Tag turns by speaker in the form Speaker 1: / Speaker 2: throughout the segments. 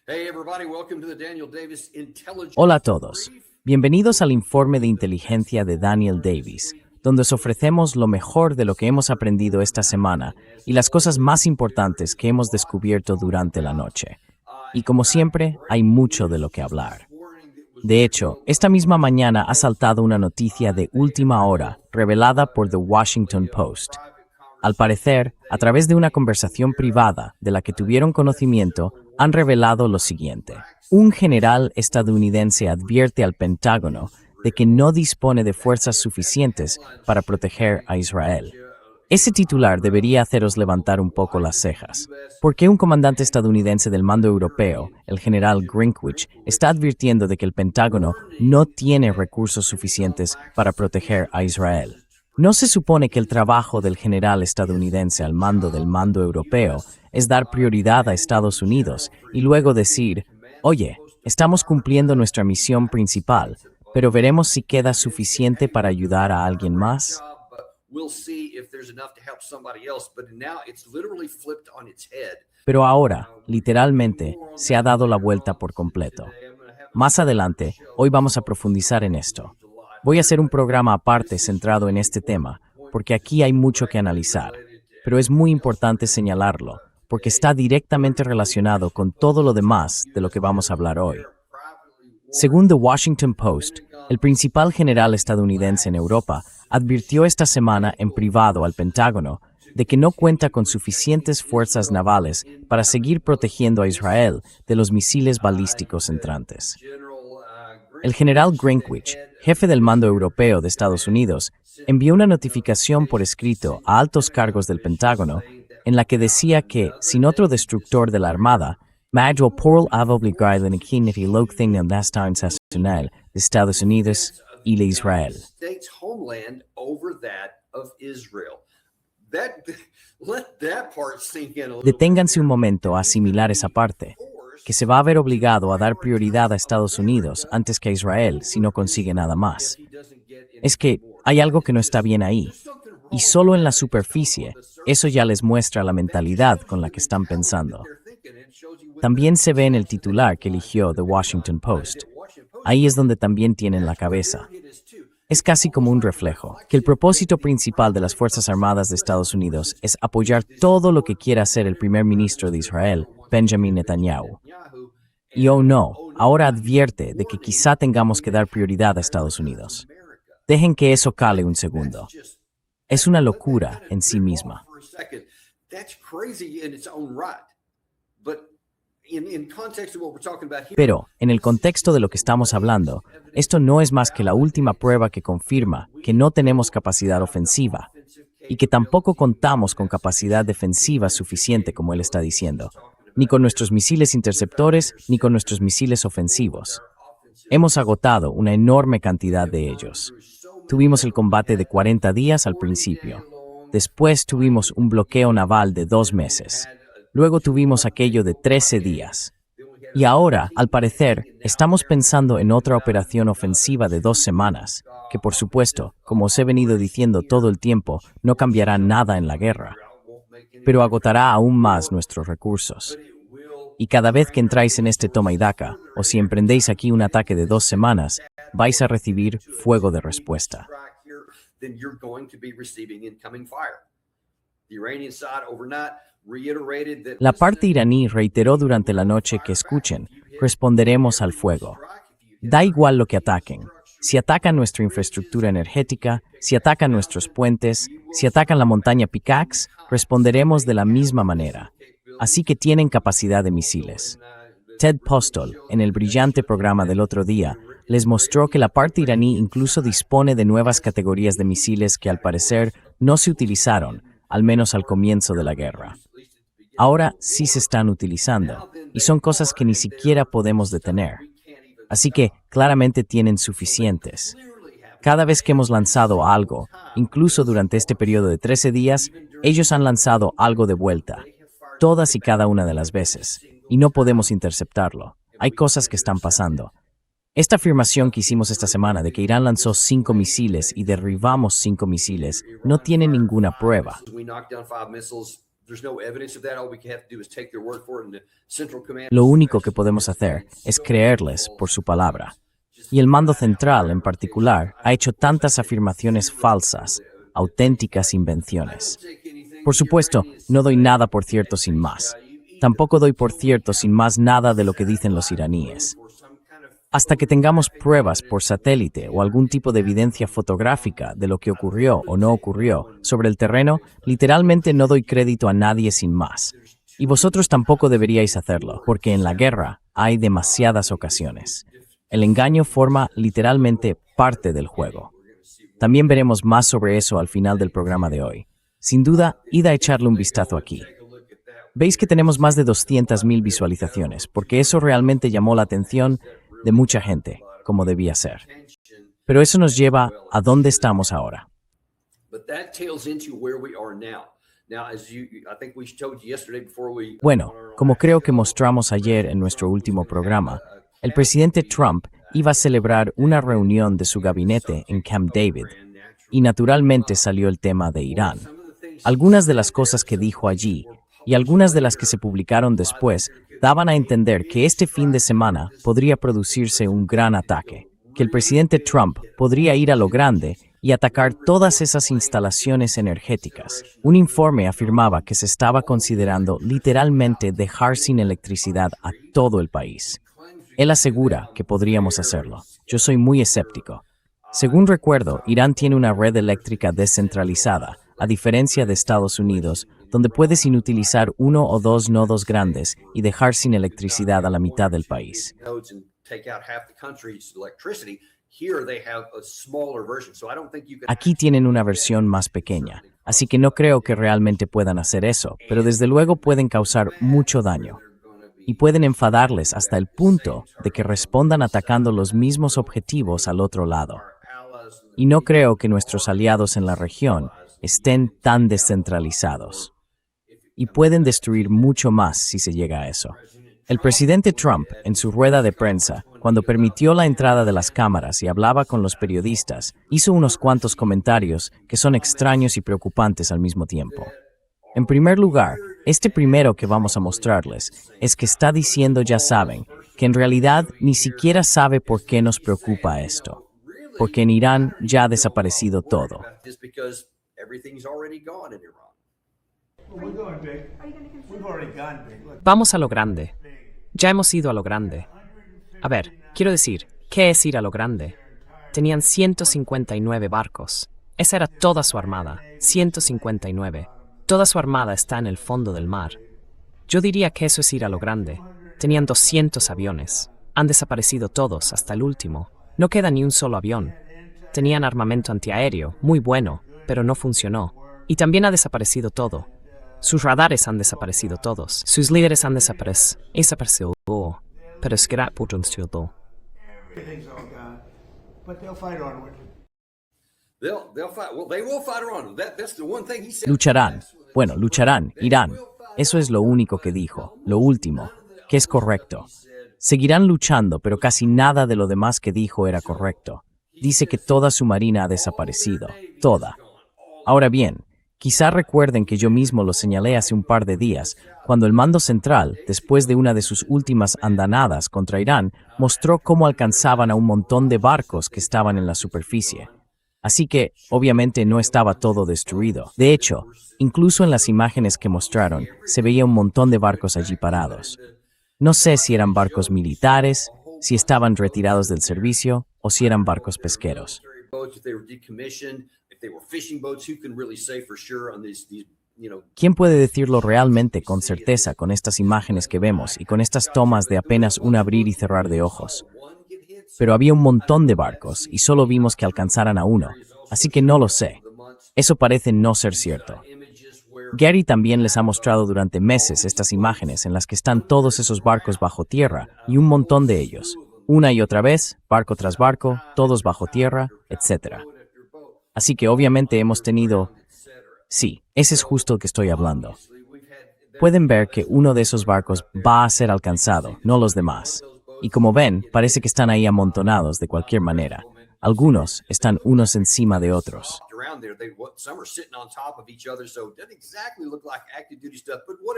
Speaker 1: Hey everybody, welcome to the Daniel Davis Intelligence
Speaker 2: Hola a todos.
Speaker 1: Brief.
Speaker 2: Bienvenidos al informe de inteligencia de Daniel Davis, donde os ofrecemos lo mejor de lo que hemos aprendido esta semana y las cosas más importantes que hemos descubierto durante la noche. Y como siempre, hay mucho de lo que hablar. De hecho, esta misma mañana ha saltado una noticia de última hora revelada por The Washington Post. Al parecer, a través de una conversación privada de la que tuvieron conocimiento, han revelado lo siguiente. Un general estadounidense advierte al Pentágono de que no dispone de fuerzas suficientes para proteger a Israel. Ese titular debería haceros levantar un poco las cejas. ¿Por qué un comandante estadounidense del mando europeo, el general Greenwich, está advirtiendo de que el Pentágono no tiene recursos suficientes para proteger a Israel? ¿No se supone que el trabajo del general estadounidense al mando del mando europeo es dar prioridad a Estados Unidos y luego decir, oye, estamos cumpliendo nuestra misión principal, pero veremos si queda suficiente para ayudar a alguien más? Pero ahora, literalmente, se ha dado la vuelta por completo. Más adelante, hoy vamos a profundizar en esto. Voy a hacer un programa aparte centrado en este tema, porque aquí hay mucho que analizar, pero es muy importante señalarlo, porque está directamente relacionado con todo lo demás de lo que vamos a hablar hoy. Según The Washington Post, el principal general estadounidense en Europa advirtió esta semana en privado al Pentágono de que no cuenta con suficientes fuerzas navales para seguir protegiendo a Israel de los misiles balísticos entrantes. El general Greenwich, jefe del mando europeo de Estados Unidos, envió una notificación por escrito a altos cargos del Pentágono en la que decía que, sin otro destructor de la Armada, Major Paul Avobligay la Nikinity Lokthing National de Estados Unidos y de Israel. Deténganse un momento a asimilar esa parte, que se va a ver obligado a dar prioridad a Estados Unidos antes que a Israel si no consigue nada más. Es que hay algo que no está bien ahí, y solo en la superficie, eso ya les muestra la mentalidad con la que están pensando. También se ve en el titular que eligió The Washington Post. Ahí es donde también tienen la cabeza. Es casi como un reflejo, que el propósito principal de las Fuerzas Armadas de Estados Unidos es apoyar todo lo que quiera hacer el primer ministro de Israel, Benjamin Netanyahu. Y oh no, ahora advierte de que quizá tengamos que dar prioridad a Estados Unidos. Dejen que eso cale un segundo. Es una locura en sí misma. Pero, en el contexto de lo que estamos hablando, esto no es más que la última prueba que confirma que no tenemos capacidad ofensiva y que tampoco contamos con capacidad defensiva suficiente, como él está diciendo, ni con nuestros misiles interceptores ni con nuestros misiles ofensivos. Hemos agotado una enorme cantidad de ellos. Tuvimos el combate de 40 días al principio. Después tuvimos un bloqueo naval de 2 meses. Luego tuvimos aquello de 13 días. Y ahora, al parecer, estamos pensando en otra operación ofensiva de 2 semanas, que por supuesto, como os he venido diciendo todo el tiempo, no cambiará nada en la guerra, pero agotará aún más nuestros recursos. Y cada vez que entráis en este toma y daca, o si emprendéis aquí un ataque de 2 semanas, vais a recibir fuego de respuesta. La parte iraní reiteró durante la noche que escuchen, responderemos al fuego. Da igual lo que ataquen. Si atacan nuestra infraestructura energética, si atacan nuestros puentes, si atacan la montaña Pickaxe, responderemos de la misma manera. Así que tienen capacidad de misiles. Ted Postol, en el brillante programa del otro día, les mostró que la parte iraní incluso dispone de nuevas categorías de misiles que al parecer no se utilizaron, al menos al comienzo de la guerra. Ahora sí se están utilizando, y son cosas que ni siquiera podemos detener. Así que claramente tienen suficientes. Cada vez que hemos lanzado algo, incluso durante este periodo de 13 días, ellos han lanzado algo de vuelta. Todas y cada una de las veces. Y no podemos interceptarlo. Hay cosas que están pasando. Esta afirmación que hicimos esta semana de que Irán lanzó 5 misiles y derribamos 5 misiles no tiene ninguna prueba. Lo único que podemos hacer es creerles por su palabra. Y el mando central, en particular, ha hecho tantas afirmaciones falsas, auténticas invenciones. Por supuesto, no doy nada por cierto sin más. Tampoco doy por cierto sin más nada de lo que dicen los iraníes. Hasta que tengamos pruebas por satélite o algún tipo de evidencia fotográfica de lo que ocurrió o no ocurrió sobre el terreno, literalmente no doy crédito a nadie sin más. Y vosotros tampoco deberíais hacerlo, porque en la guerra hay demasiadas ocasiones. El engaño forma literalmente parte del juego. También veremos más sobre eso al final del programa de hoy. Sin duda, id a echarle un vistazo aquí. Veis que tenemos más de 200.000 visualizaciones, porque eso realmente llamó la atención de mucha gente, como debía ser. Pero eso nos lleva a dónde estamos ahora. Bueno, como creo que mostramos ayer en nuestro último programa, el presidente Trump iba a celebrar una reunión de su gabinete en Camp David, y naturalmente salió el tema de Irán. Algunas de las cosas que dijo allí, y algunas de las que se publicaron después, daban a entender que este fin de semana podría producirse un gran ataque, que el presidente Trump podría ir a lo grande y atacar todas esas instalaciones energéticas. Un informe afirmaba que se estaba considerando literalmente dejar sin electricidad a todo el país. Él asegura que podríamos hacerlo. Yo soy muy escéptico. Según recuerdo, Irán tiene una red eléctrica descentralizada, a diferencia de Estados Unidos, donde puedes inutilizar uno o dos nodos grandes y dejar sin electricidad a la mitad del país. Aquí tienen una versión más pequeña, así que no creo que realmente puedan hacer eso, pero desde luego pueden causar mucho daño. Y pueden enfadarles hasta el punto de que respondan atacando los mismos objetivos al otro lado. Y no creo que nuestros aliados en la región estén tan descentralizados. Y pueden destruir mucho más si se llega a eso. El presidente Trump, en su rueda de prensa, cuando permitió la entrada de las cámaras y hablaba con los periodistas, hizo unos cuantos comentarios que son extraños y preocupantes al mismo tiempo. En primer lugar, este primero que vamos a mostrarles es que está diciendo, ya saben, que en realidad ni siquiera sabe por qué nos preocupa esto. Porque en Irán ya ha desaparecido todo.
Speaker 3: Vamos a lo grande. Ya hemos ido a lo grande. A ver, quiero decir, ¿qué es ir a lo grande? Tenían 159 barcos. Esa era toda su armada, 159. Toda su armada está en el fondo del mar. Yo diría que eso es ir a lo grande. Tenían 200 aviones. Han desaparecido todos, hasta el último. No queda ni un solo avión. Tenían armamento antiaéreo, muy bueno, pero no funcionó. Y también ha desaparecido todo. Sus radares han desaparecido todos. Sus líderes han desaparecido. Pero es que era por un ciudadano.
Speaker 2: Lucharán. Bueno, lucharán, Irán. Eso es lo único que dijo, lo último, que es correcto. Seguirán luchando, pero casi nada de lo demás que dijo era correcto. Dice que toda su marina ha desaparecido, toda. Ahora bien, quizá recuerden que yo mismo lo señalé hace un par de días, cuando el mando central, después de una de sus últimas andanadas contra Irán, mostró cómo alcanzaban a un montón de barcos que estaban en la superficie. Así que, obviamente, no estaba todo destruido. De hecho, incluso en las imágenes que mostraron, se veía un montón de barcos allí parados. No sé si eran barcos militares, si estaban retirados del servicio o si eran barcos pesqueros. ¿Quién puede decirlo realmente con certeza con estas imágenes que vemos y con estas tomas de apenas un abrir y cerrar de ojos? Pero había un montón de barcos y solo vimos que alcanzaran a uno, así que no lo sé. Eso parece no ser cierto. Gary también les ha mostrado durante meses estas imágenes en las que están todos esos barcos bajo tierra y un montón de ellos. Una y otra vez, barco tras barco, todos bajo tierra, etc. Así que obviamente hemos tenido... Sí, ese es justo el que estoy hablando. Pueden ver que uno de esos barcos va a ser alcanzado, no los demás. Y como ven, parece que están ahí amontonados de cualquier manera. Algunos están unos encima de otros.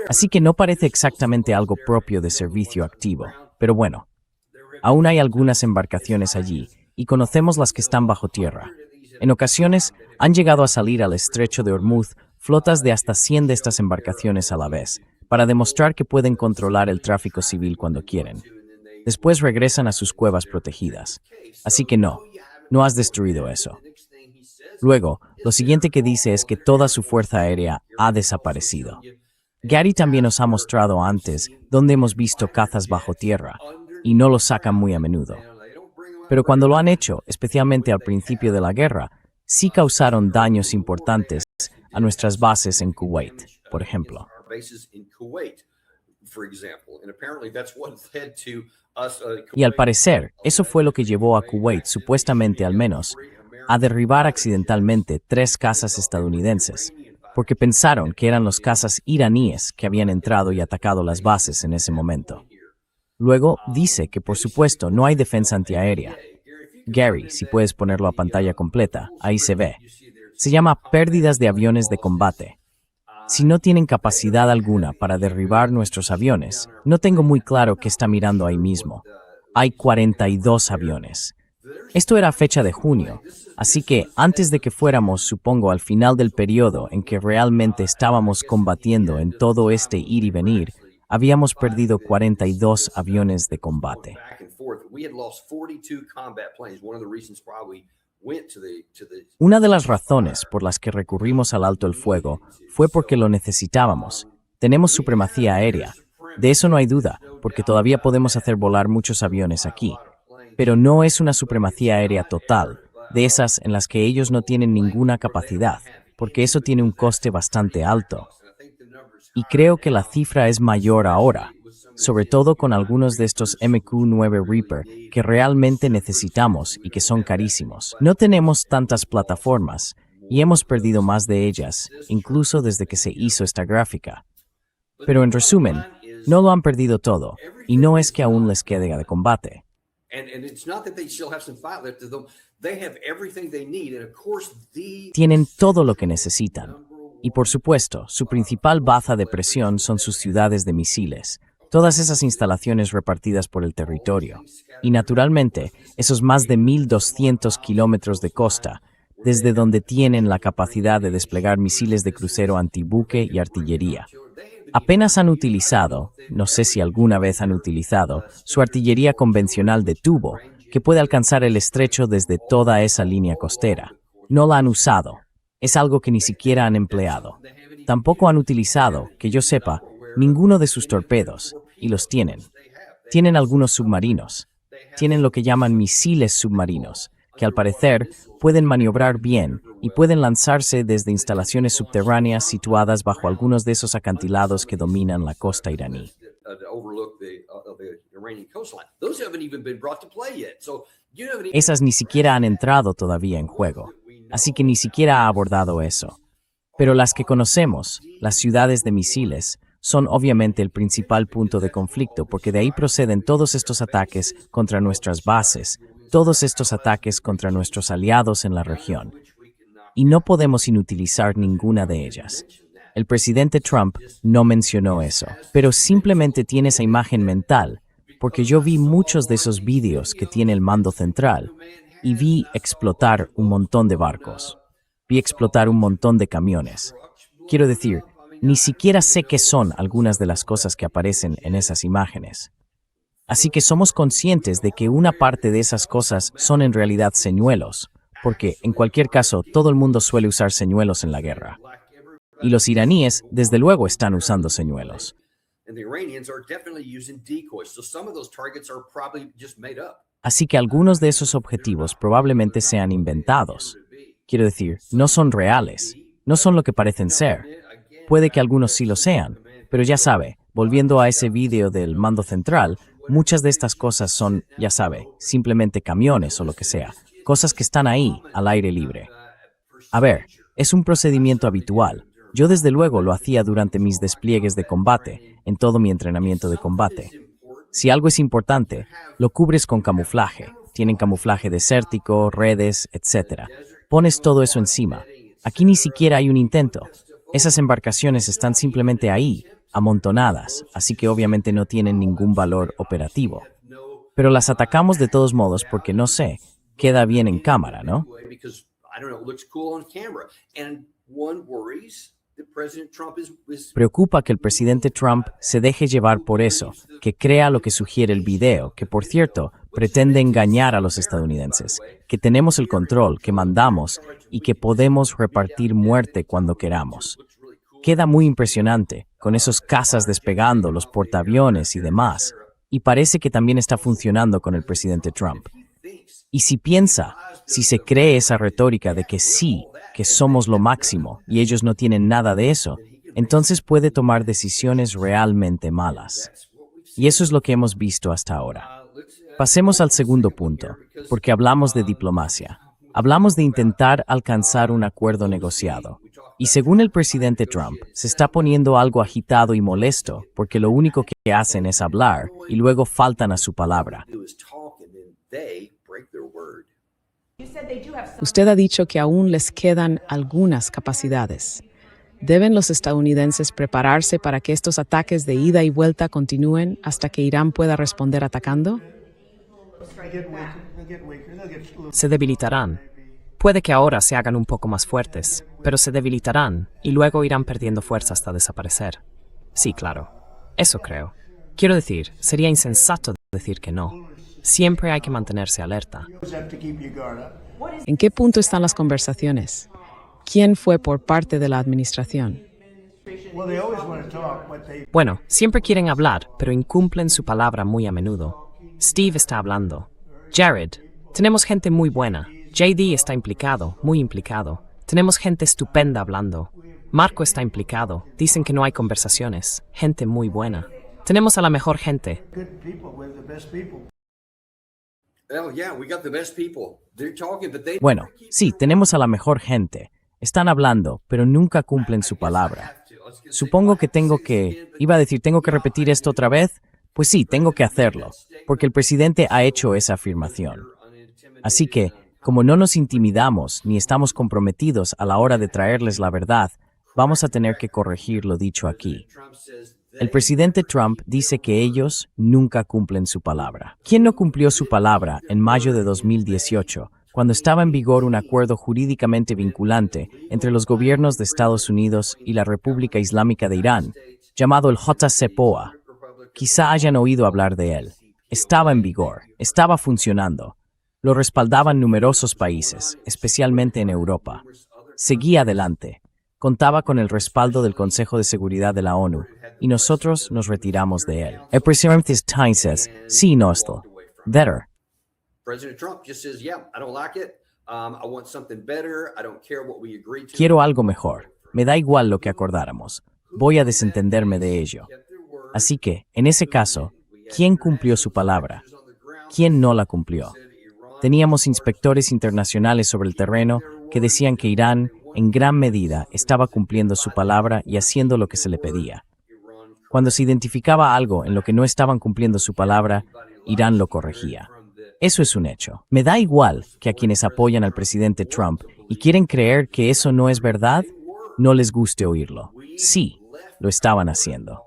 Speaker 2: Así que no parece exactamente algo propio de servicio activo. Pero bueno, aún hay algunas embarcaciones allí, y conocemos las que están bajo tierra. En ocasiones, han llegado a salir al estrecho de Hormuz flotas de hasta 100 de estas embarcaciones a la vez, para demostrar que pueden controlar el tráfico civil cuando quieren. Después regresan a sus cuevas protegidas. Así que no has destruido eso. Luego, lo siguiente que dice es que toda su fuerza aérea ha desaparecido. Gary también nos ha mostrado antes dónde hemos visto cazas bajo tierra, y no los sacan muy a menudo. Pero cuando lo han hecho, especialmente al principio de la guerra, sí causaron daños importantes a nuestras bases en Kuwait, por ejemplo. Y al parecer, eso fue lo que llevó a Kuwait, supuestamente al menos, a derribar accidentalmente 3 cazas estadounidenses, porque pensaron que eran los cazas iraníes que habían entrado y atacado las bases en ese momento. Luego dice que, por supuesto, no hay defensa antiaérea. Gary, si puedes ponerlo a pantalla completa, ahí se ve. Se llama pérdidas de aviones de combate. Si no tienen capacidad alguna para derribar nuestros aviones, no tengo muy claro qué está mirando ahí mismo. Hay 42 aviones. Esto era fecha de junio, así que antes de que fuéramos, supongo, al final del periodo en que realmente estábamos combatiendo en todo este ir y venir, habíamos perdido 42 aviones de combate. Una de las razones por las que recurrimos al alto el fuego fue porque lo necesitábamos. Tenemos supremacía aérea. De eso no hay duda, porque todavía podemos hacer volar muchos aviones aquí. Pero no es una supremacía aérea total, de esas en las que ellos no tienen ninguna capacidad, porque eso tiene un coste bastante alto. Y creo que la cifra es mayor ahora, sobre todo con algunos de estos MQ-9 Reaper que realmente necesitamos y que son carísimos. No tenemos tantas plataformas y hemos perdido más de ellas, incluso desde que se hizo esta gráfica. Pero en resumen, no lo han perdido todo, y no es que aún les quede de combate. Tienen todo lo que necesitan. Y por supuesto, su principal baza de presión son sus ciudades de misiles, todas esas instalaciones repartidas por el territorio. Y naturalmente, esos más de 1.200 kilómetros de costa, desde donde tienen la capacidad de desplegar misiles de crucero antibuque y artillería. Apenas han utilizado, no sé si alguna vez han utilizado, su artillería convencional de tubo, que puede alcanzar el estrecho desde toda esa línea costera. No la han usado. Es algo que ni siquiera han empleado. Tampoco han utilizado, que yo sepa, ninguno de sus torpedos, y los tienen. Tienen algunos submarinos. Tienen lo que llaman misiles submarinos, que al parecer pueden maniobrar bien y pueden lanzarse desde instalaciones subterráneas situadas bajo algunos de esos acantilados que dominan la costa iraní. Esas ni siquiera han entrado todavía en juego, así que ni siquiera ha abordado eso. Pero las que conocemos, las ciudades de misiles, son obviamente el principal punto de conflicto porque de ahí proceden todos estos ataques contra nuestras bases, todos estos ataques contra nuestros aliados en la región. Y no podemos inutilizar ninguna de ellas. El presidente Trump no mencionó eso, pero simplemente tiene esa imagen mental, porque yo vi muchos de esos vídeos que tiene el mando central y vi explotar un montón de barcos. Vi explotar un montón de camiones. Quiero decir, ni siquiera sé qué son algunas de las cosas que aparecen en esas imágenes. Así que somos conscientes de que una parte de esas cosas son en realidad señuelos, porque, en cualquier caso, todo el mundo suele usar señuelos en la guerra. Y los iraníes, desde luego, están usando señuelos. Así que algunos de esos objetivos probablemente sean inventados. Quiero decir, no son reales, no son lo que parecen ser. Puede que algunos sí lo sean, pero ya sabe, volviendo a ese vídeo del mando central, muchas de estas cosas son, ya sabe, simplemente camiones o lo que sea, cosas que están ahí, al aire libre. A ver, es un procedimiento habitual. Yo desde luego lo hacía durante mis despliegues de combate, en todo mi entrenamiento de combate. Si algo es importante, lo cubres con camuflaje. Tienen camuflaje desértico, redes, etc. Pones todo eso encima, Aquí ni siquiera hay un intento. Esas embarcaciones están simplemente ahí, amontonadas, así que obviamente no tienen ningún valor operativo. Pero las atacamos de todos modos porque, no sé, queda bien en cámara, ¿no? Preocupa que el presidente Trump se deje llevar por eso, que crea lo que sugiere el video, que por cierto, pretende engañar a los estadounidenses, que tenemos el control, que mandamos y que podemos repartir muerte cuando queramos. Queda muy impresionante, con esos cazas despegando, los portaaviones y demás, y parece que también está funcionando con el presidente Trump. Y si piensa, si se cree esa retórica de que sí, que somos lo máximo y ellos no tienen nada de eso, entonces puede tomar decisiones realmente malas. Y eso es lo que hemos visto hasta ahora. Pasemos al segundo punto, porque hablamos de diplomacia. Hablamos de intentar alcanzar un acuerdo negociado. Y según el presidente Trump, se está poniendo algo agitado y molesto porque lo único que hacen es hablar y luego faltan a su palabra.
Speaker 4: Usted ha dicho que aún les quedan algunas capacidades. ¿Deben los estadounidenses prepararse para que estos ataques de ida y vuelta continúen hasta que Irán pueda responder atacando?
Speaker 3: Se debilitarán. Puede que ahora se hagan un poco más fuertes, pero se debilitarán y luego irán perdiendo fuerza hasta desaparecer. Sí, claro. Eso creo. Quiero decir, sería insensato decir que no. Siempre hay que mantenerse alerta.
Speaker 4: ¿En qué punto están las conversaciones? ¿Quién fue por parte de la administración?
Speaker 3: Bueno, siempre quieren hablar, pero incumplen su palabra muy a menudo. Steve está hablando. Jared, tenemos gente muy buena. JD está implicado, muy implicado. Tenemos gente estupenda hablando. Marco está implicado. Dicen que no hay conversaciones. Gente muy buena. Tenemos a la mejor gente.
Speaker 2: Bueno, sí, tenemos a la mejor gente. Están hablando, pero nunca cumplen su palabra. Supongo que tengo que repetir esto otra vez. Pues sí, tengo que hacerlo, porque el presidente ha hecho esa afirmación. Así que, como no nos intimidamos ni estamos comprometidos a la hora de traerles la verdad, vamos a tener que corregir lo dicho aquí. El presidente Trump dice que ellos nunca cumplen su palabra. ¿Quién no cumplió su palabra en mayo de 2018, cuando estaba en vigor un acuerdo jurídicamente vinculante entre los gobiernos de Estados Unidos y la República Islámica de Irán, llamado el JCPOA? Quizá hayan oído hablar de él. Estaba en vigor, estaba funcionando. Lo respaldaban numerosos países, especialmente en Europa. Seguía adelante. Contaba con el respaldo del Consejo de Seguridad de la ONU, y nosotros nos retiramos de él. El presidente dice, sí, no esto. Better. Quiero algo mejor. Me da igual lo que acordáramos. Voy a desentenderme de ello. Así que, en ese caso, ¿quién cumplió su palabra? ¿Quién no la cumplió? Teníamos inspectores internacionales sobre el terreno que decían que Irán, en gran medida, estaba cumpliendo su palabra y haciendo lo que se le pedía. Cuando se identificaba algo en lo que no estaban cumpliendo su palabra, Irán lo corregía. Eso es un hecho. Me da igual que a quienes apoyan al presidente Trump y quieren creer que eso no es verdad, no les guste oírlo. Sí, lo estaban haciendo.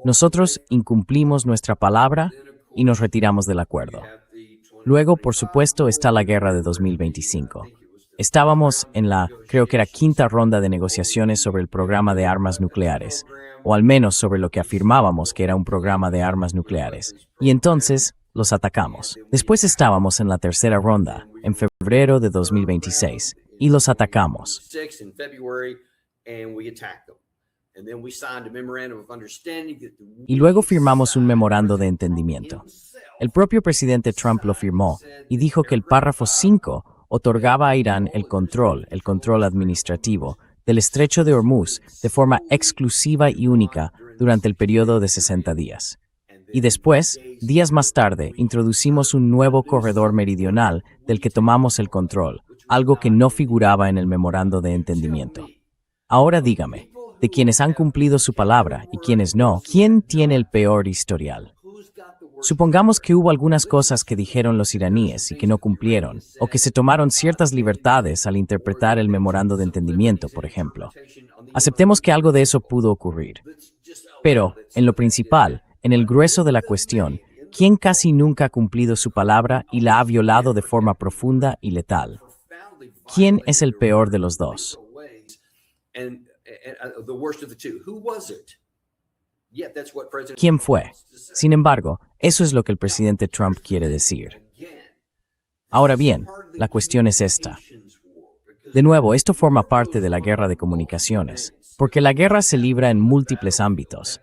Speaker 2: Nosotros incumplimos nuestra palabra y nos retiramos del acuerdo. Luego, por supuesto, está la guerra de 2025. Estábamos en la, creo que era quinta ronda de negociaciones sobre el programa de armas nucleares, o al menos sobre lo que afirmábamos que era un programa de armas nucleares. Y entonces, los atacamos. Después estábamos en la tercera ronda, en febrero de 2026, y los atacamos. Y luego firmamos un memorando de entendimiento. El propio presidente Trump lo firmó y dijo que el párrafo 5 otorgaba a Irán el control administrativo del estrecho de Hormuz de forma exclusiva y única durante el periodo de 60 días. Y después, días más tarde, introducimos un nuevo corredor meridional del que tomamos el control, algo que no figuraba en el memorando de entendimiento. Ahora dígame, de quienes han cumplido su palabra y quienes no, ¿quién tiene el peor historial? Supongamos que hubo algunas cosas que dijeron los iraníes y que no cumplieron, o que se tomaron ciertas libertades al interpretar el memorando de entendimiento, por ejemplo. Aceptemos que algo de eso pudo ocurrir. Pero, en lo principal, en el grueso de la cuestión, ¿quién casi nunca ha cumplido su palabra y la ha violado de forma profunda y letal? ¿Quién es el peor de los dos? ¿Quién fue? Sin embargo, eso es lo que el presidente Trump quiere decir. Ahora bien, la cuestión es esta. De nuevo, esto forma parte de la guerra de comunicaciones, porque la guerra se libra en múltiples ámbitos.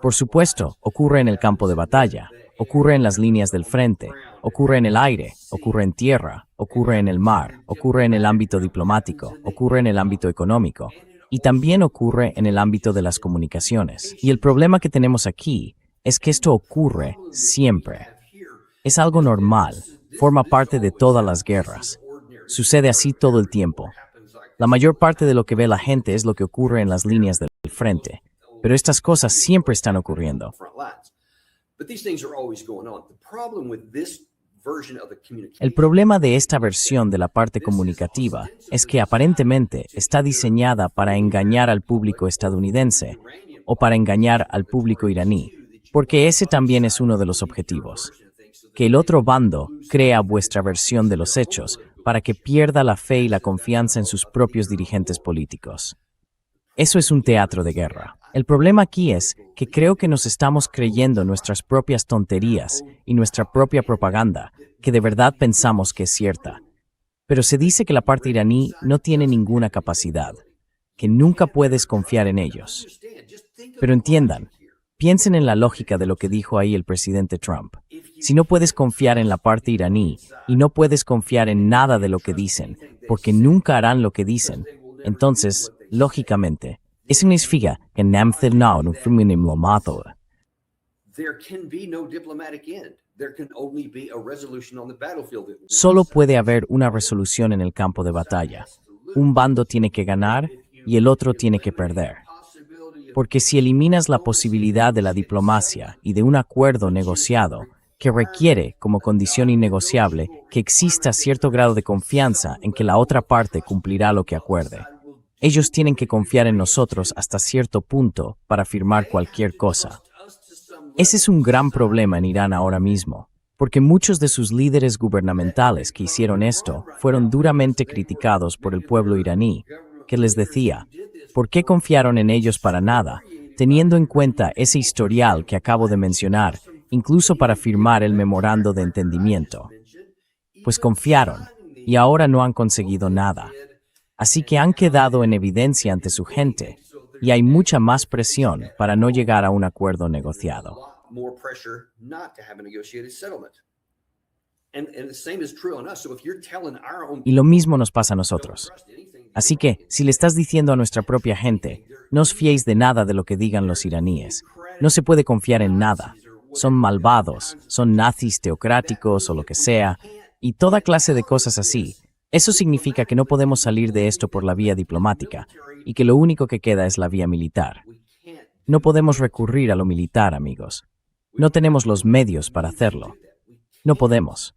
Speaker 2: Por supuesto, ocurre en el campo de batalla, ocurre en las líneas del frente, ocurre en el aire, ocurre en tierra, ocurre en el mar, ocurre en el ámbito diplomático, ocurre en el ámbito económico, y también ocurre en el ámbito de las comunicaciones. Y el problema que tenemos aquí es que esto ocurre siempre. Es algo normal, forma parte de todas las guerras. Sucede así todo el tiempo. La mayor parte de lo que ve la gente es lo que ocurre en las líneas del frente, pero estas cosas siempre están ocurriendo. El problema de esta versión de la parte comunicativa es que aparentemente está diseñada para engañar al público estadounidense o para engañar al público iraní, porque ese también es uno de los objetivos. Que el otro bando crea vuestra versión de los hechos para que pierda la fe y la confianza en sus propios dirigentes políticos. Eso es un teatro de guerra. El problema aquí es que creo que nos estamos creyendo nuestras propias tonterías y nuestra propia propaganda, que de verdad pensamos que es cierta. Pero se dice que la parte iraní no tiene ninguna capacidad, que nunca puedes confiar en ellos. Pero entiendan, piensen en la lógica de lo que dijo ahí el presidente Trump. Si no puedes confiar en la parte iraní y no puedes confiar en nada de lo que dicen, porque nunca harán lo que dicen, entonces, lógicamente, eso significa que solo puede haber una resolución en el campo de batalla. Un bando tiene que ganar y el otro tiene que perder. Porque si eliminas la posibilidad de la diplomacia y de un acuerdo negociado, que requiere, como condición innegociable, que exista cierto grado de confianza en que la otra parte cumplirá lo que acuerde. Ellos tienen que confiar en nosotros hasta cierto punto para firmar cualquier cosa. Ese es un gran problema en Irán ahora mismo, porque muchos de sus líderes gubernamentales que hicieron esto fueron duramente criticados por el pueblo iraní, que les decía, ¿por qué confiaron en ellos para nada, teniendo en cuenta ese historial que acabo de mencionar, incluso para firmar el memorando de entendimiento? Pues confiaron, y ahora no han conseguido nada. Así que han quedado en evidencia ante su gente, y hay mucha más presión para no llegar a un acuerdo negociado. Y lo mismo nos pasa a nosotros. Así que, si le estás diciendo a nuestra propia gente, no os fiéis de nada de lo que digan los iraníes, no se puede confiar en nada, son malvados, son nazis teocráticos o lo que sea, y toda clase de cosas así, eso significa que no podemos salir de esto por la vía diplomática, y que lo único que queda es la vía militar. No podemos recurrir a lo militar, amigos. No tenemos los medios para hacerlo. No podemos.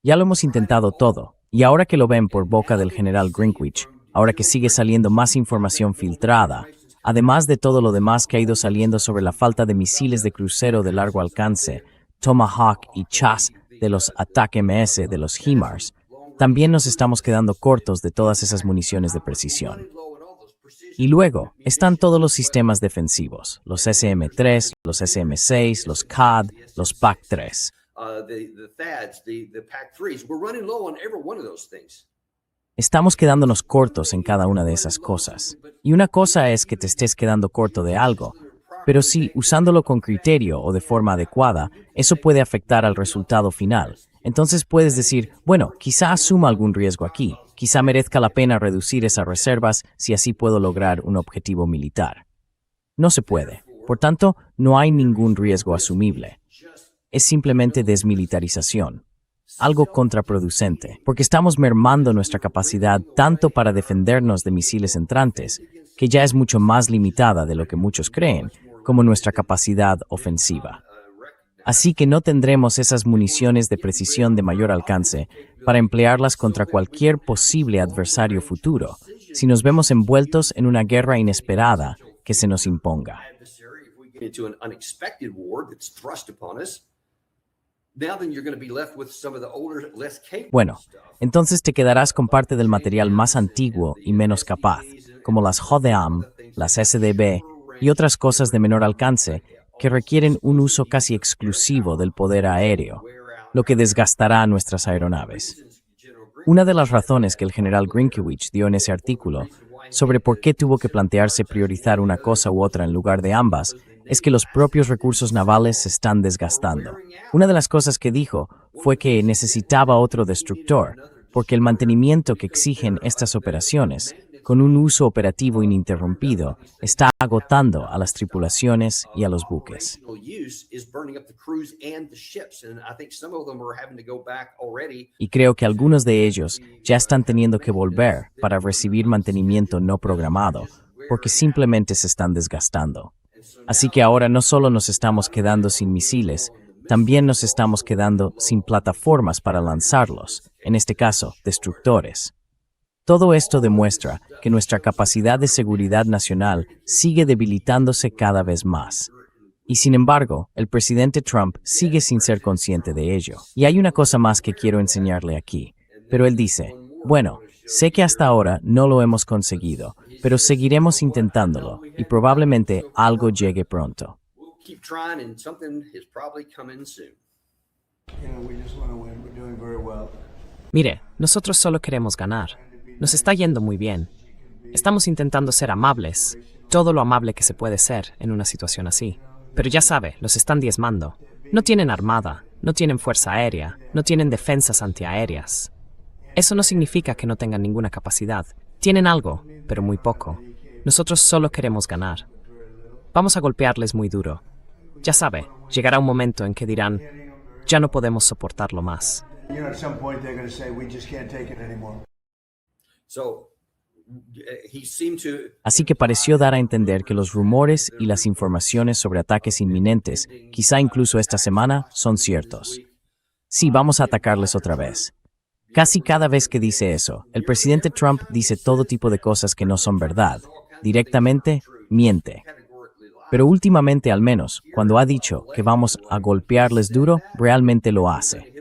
Speaker 2: Ya lo hemos intentado todo, y ahora que lo ven por boca del general Greenwich, ahora que sigue saliendo más información filtrada, además de todo lo demás que ha ido saliendo sobre la falta de misiles de crucero de largo alcance, Tomahawk y Chas de los ATAC-MS de los HIMARS, también nos estamos quedando cortos de todas esas municiones de precisión. Y luego están todos los sistemas defensivos, los SM-3, los SM-6, los CAD, los PAC-3. Estamos quedándonos cortos en cada una de esas cosas. Y una cosa es que te estés quedando corto de algo, pero si, usándolo con criterio o de forma adecuada, eso puede afectar al resultado final. Entonces puedes decir, bueno, quizá asuma algún riesgo aquí, quizá merezca la pena reducir esas reservas si así puedo lograr un objetivo militar. No se puede. Por tanto, no hay ningún riesgo asumible. Es simplemente desmilitarización. Algo contraproducente, porque estamos mermando nuestra capacidad tanto para defendernos de misiles entrantes, que ya es mucho más limitada de lo que muchos creen, como nuestra capacidad ofensiva. Así que no tendremos esas municiones de precisión de mayor alcance para emplearlas contra cualquier posible adversario futuro, si nos vemos envueltos en una guerra inesperada que se nos imponga.
Speaker 1: Into an unexpected war that's thrust upon us, now then you're going to be left with some of the older, less capable
Speaker 2: Bueno,
Speaker 1: stuff.
Speaker 2: entonces te quedarás con parte del material más antiguo y menos capaz, como las JDAM, las SDB y otras cosas de menor alcance que requieren un uso casi exclusivo del poder aéreo, lo que desgastará a nuestras aeronaves. Una de las razones que el general Grinkiewicz dio en ese artículo sobre por qué tuvo que plantearse priorizar una cosa u otra en lugar de ambas es que los propios recursos navales se están desgastando. Una de las cosas que dijo fue que necesitaba otro destructor, porque el mantenimiento que exigen estas operaciones, con un uso operativo ininterrumpido, está agotando a las tripulaciones y a los buques. Y creo que algunos de ellos ya están teniendo que volver para recibir mantenimiento no programado, porque simplemente se están desgastando. Así que ahora no solo nos estamos quedando sin misiles, también nos estamos quedando sin plataformas para lanzarlos, en este caso, destructores. Todo esto demuestra que nuestra capacidad de seguridad nacional sigue debilitándose cada vez más. Y sin embargo, el presidente Trump sigue sin ser consciente de ello. Y hay una cosa más que quiero enseñarle aquí. Pero él dice, bueno, sé que hasta ahora no lo hemos conseguido, pero seguiremos intentándolo y probablemente algo llegue pronto.
Speaker 1: Keep trying and something is probably coming soon.
Speaker 3: Mire, nosotros solo queremos ganar. Nos está yendo muy bien. Estamos intentando ser amables, todo lo amable que se puede ser en una situación así. Pero ya sabe, los están diezmando. No tienen armada, no tienen fuerza aérea, no tienen defensas antiaéreas. Eso no significa que no tengan ninguna capacidad. Tienen algo, pero muy poco. Nosotros solo queremos ganar. Vamos a golpearles muy duro. Ya sabe, llegará un momento en que dirán, ya no podemos soportarlo más.
Speaker 2: Así que pareció dar a entender que los rumores y las informaciones sobre ataques inminentes, quizá incluso esta semana, son ciertos. Sí, vamos a atacarles otra vez. Casi cada vez que dice eso, el presidente Trump dice todo tipo de cosas que no son verdad. Directamente, miente. Pero últimamente, al menos, cuando ha dicho que vamos a golpearles duro, realmente lo hace.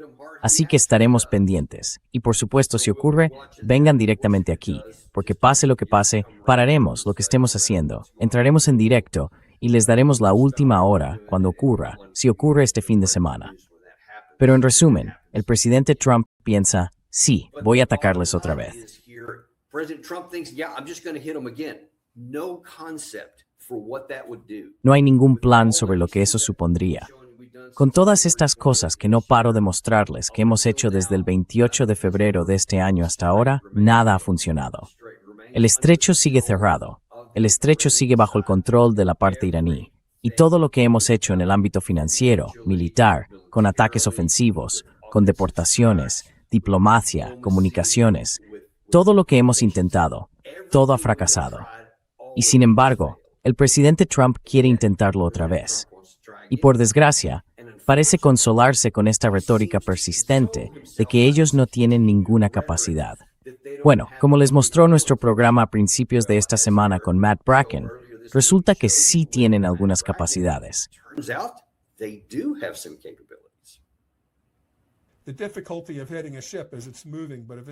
Speaker 2: Así que estaremos pendientes. Y por supuesto, si ocurre, vengan directamente aquí, porque pase lo que pase, pararemos lo que estemos haciendo, entraremos en directo y les daremos la última hora cuando ocurra, si ocurre este fin de semana. Pero en resumen, el presidente Trump piensa, sí, voy a atacarles otra vez. No hay ningún plan sobre lo que eso supondría. Con todas estas cosas que no paro de mostrarles que hemos hecho desde el 28 de febrero de este año hasta ahora, nada ha funcionado. El estrecho sigue cerrado, el estrecho sigue bajo el control de la parte iraní, y todo lo que hemos hecho en el ámbito financiero, militar, con ataques ofensivos, con deportaciones, diplomacia, comunicaciones, todo lo que hemos intentado, todo ha fracasado. Y sin embargo, el presidente Trump quiere intentarlo otra vez. Y por desgracia, parece consolarse con esta retórica persistente de que ellos no tienen ninguna capacidad. Bueno, como les mostró nuestro programa a principios de esta semana con Matt Bracken, resulta que sí tienen algunas capacidades.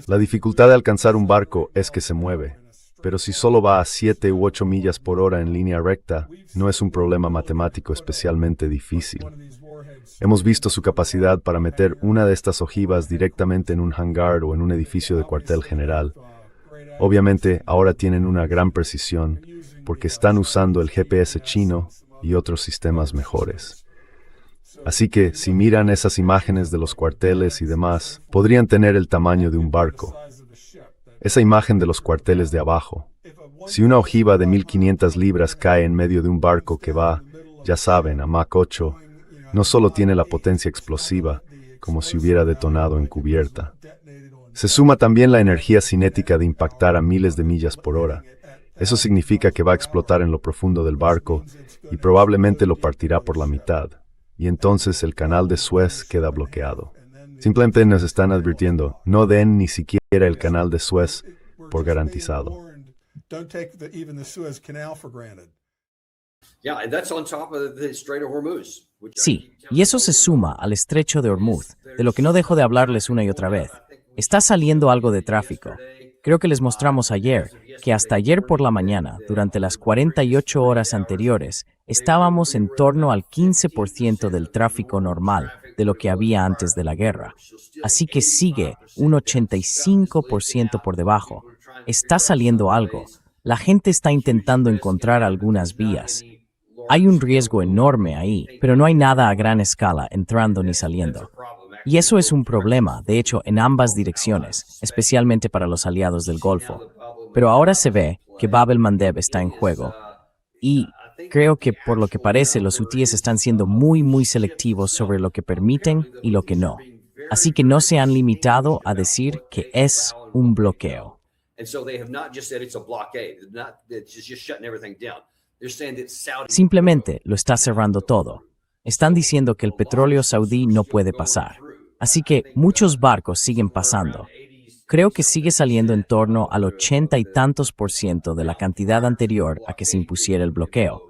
Speaker 5: La dificultad de alcanzar un barco es que se mueve, pero si solo va a 7 u 8 millas por hora en línea recta, no es un problema matemático especialmente difícil. Hemos visto su capacidad para meter una de estas ojivas directamente en un hangar o en un edificio de cuartel general. Obviamente, ahora tienen una gran precisión, porque están usando el GPS chino y otros sistemas mejores. Así que, si miran esas imágenes de los cuarteles y demás, podrían tener el tamaño de un barco. Esa imagen de los cuarteles de abajo. Si una ojiva de 1500 libras cae en medio de un barco que va, ya saben, a Mach 8, no solo tiene la potencia explosiva, como si hubiera detonado en cubierta. Se suma también la energía cinética de impactar a miles de millas por hora. Eso significa que va a explotar en lo profundo del barco y probablemente lo partirá por la mitad. y entonces el canal de Suez queda bloqueado. Simplemente nos están advirtiendo, no den ni siquiera el canal de Suez por garantizado.
Speaker 1: Yeah, and that's on top of the Strait of Hormuz.
Speaker 2: Sí, y eso se suma al estrecho de Hormuz, de lo que no dejo de hablarles una y otra vez. Está saliendo algo de tráfico. Creo que les mostramos ayer que hasta ayer por la mañana, durante las 48 horas anteriores, estábamos en torno al 15% del tráfico normal de lo que había antes de la guerra. Así que sigue un 85% por debajo. Está saliendo algo. La gente está intentando encontrar algunas vías. Hay un riesgo enorme ahí, pero no hay nada a gran escala entrando ni saliendo. Y eso es un problema, de hecho, en ambas direcciones, especialmente para los aliados del Golfo. Pero ahora se ve que Bab el-Mandeb está en juego. Y creo que, por lo que parece, los hutíes están siendo muy selectivos sobre lo que permiten y lo que no. Así que no se han limitado a decir que es un bloqueo. Simplemente lo está cerrando todo. Están diciendo que el petróleo saudí no puede pasar. Así que muchos barcos siguen pasando. Creo que sigue saliendo en torno al 80 y tantos % de la cantidad anterior a que se impusiera el bloqueo.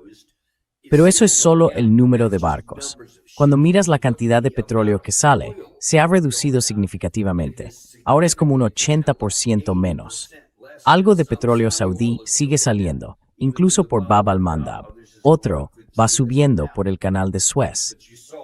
Speaker 2: Pero eso es solo el número de barcos. Cuando miras la cantidad de petróleo que sale, se ha reducido significativamente. Ahora es como un 80% menos. Algo de petróleo saudí sigue saliendo, incluso por Bab al-Mandab. Otro va subiendo por el canal de Suez.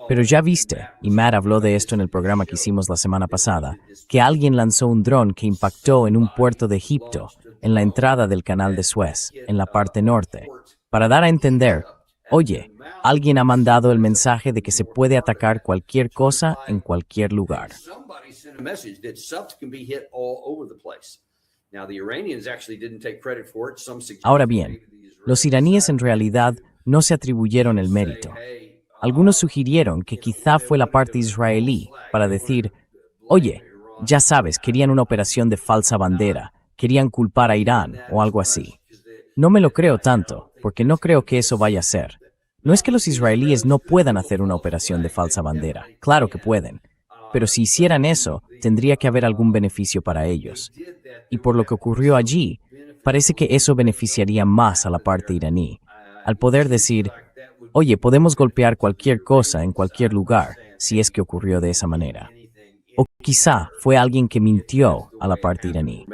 Speaker 2: Pero ya viste, y Matt habló de esto en el programa que hicimos la semana pasada, que alguien lanzó un dron que impactó en un puerto de Egipto, en la entrada del canal de Suez, en la parte norte, para dar a entender, oye, alguien ha mandado el mensaje de que se puede atacar cualquier cosa en cualquier lugar. Ahora bien, los iraníes en realidad no se atribuyeron el mérito. Algunos sugirieron que quizá fue la parte israelí para decir, oye, ya sabes, querían una operación de falsa bandera, querían culpar a Irán o algo así. No me lo creo tanto, porque no creo que eso vaya a ser. No es que los israelíes no puedan hacer una operación de falsa bandera, claro que pueden. Pero si hicieran eso, tendría que haber algún beneficio para ellos. Y por lo que ocurrió allí, parece que eso beneficiaría más a la parte iraní, al poder decir, oye, podemos golpear cualquier cosa en cualquier lugar, si es que ocurrió de esa manera. O quizá fue alguien que mintió a la parte iraní.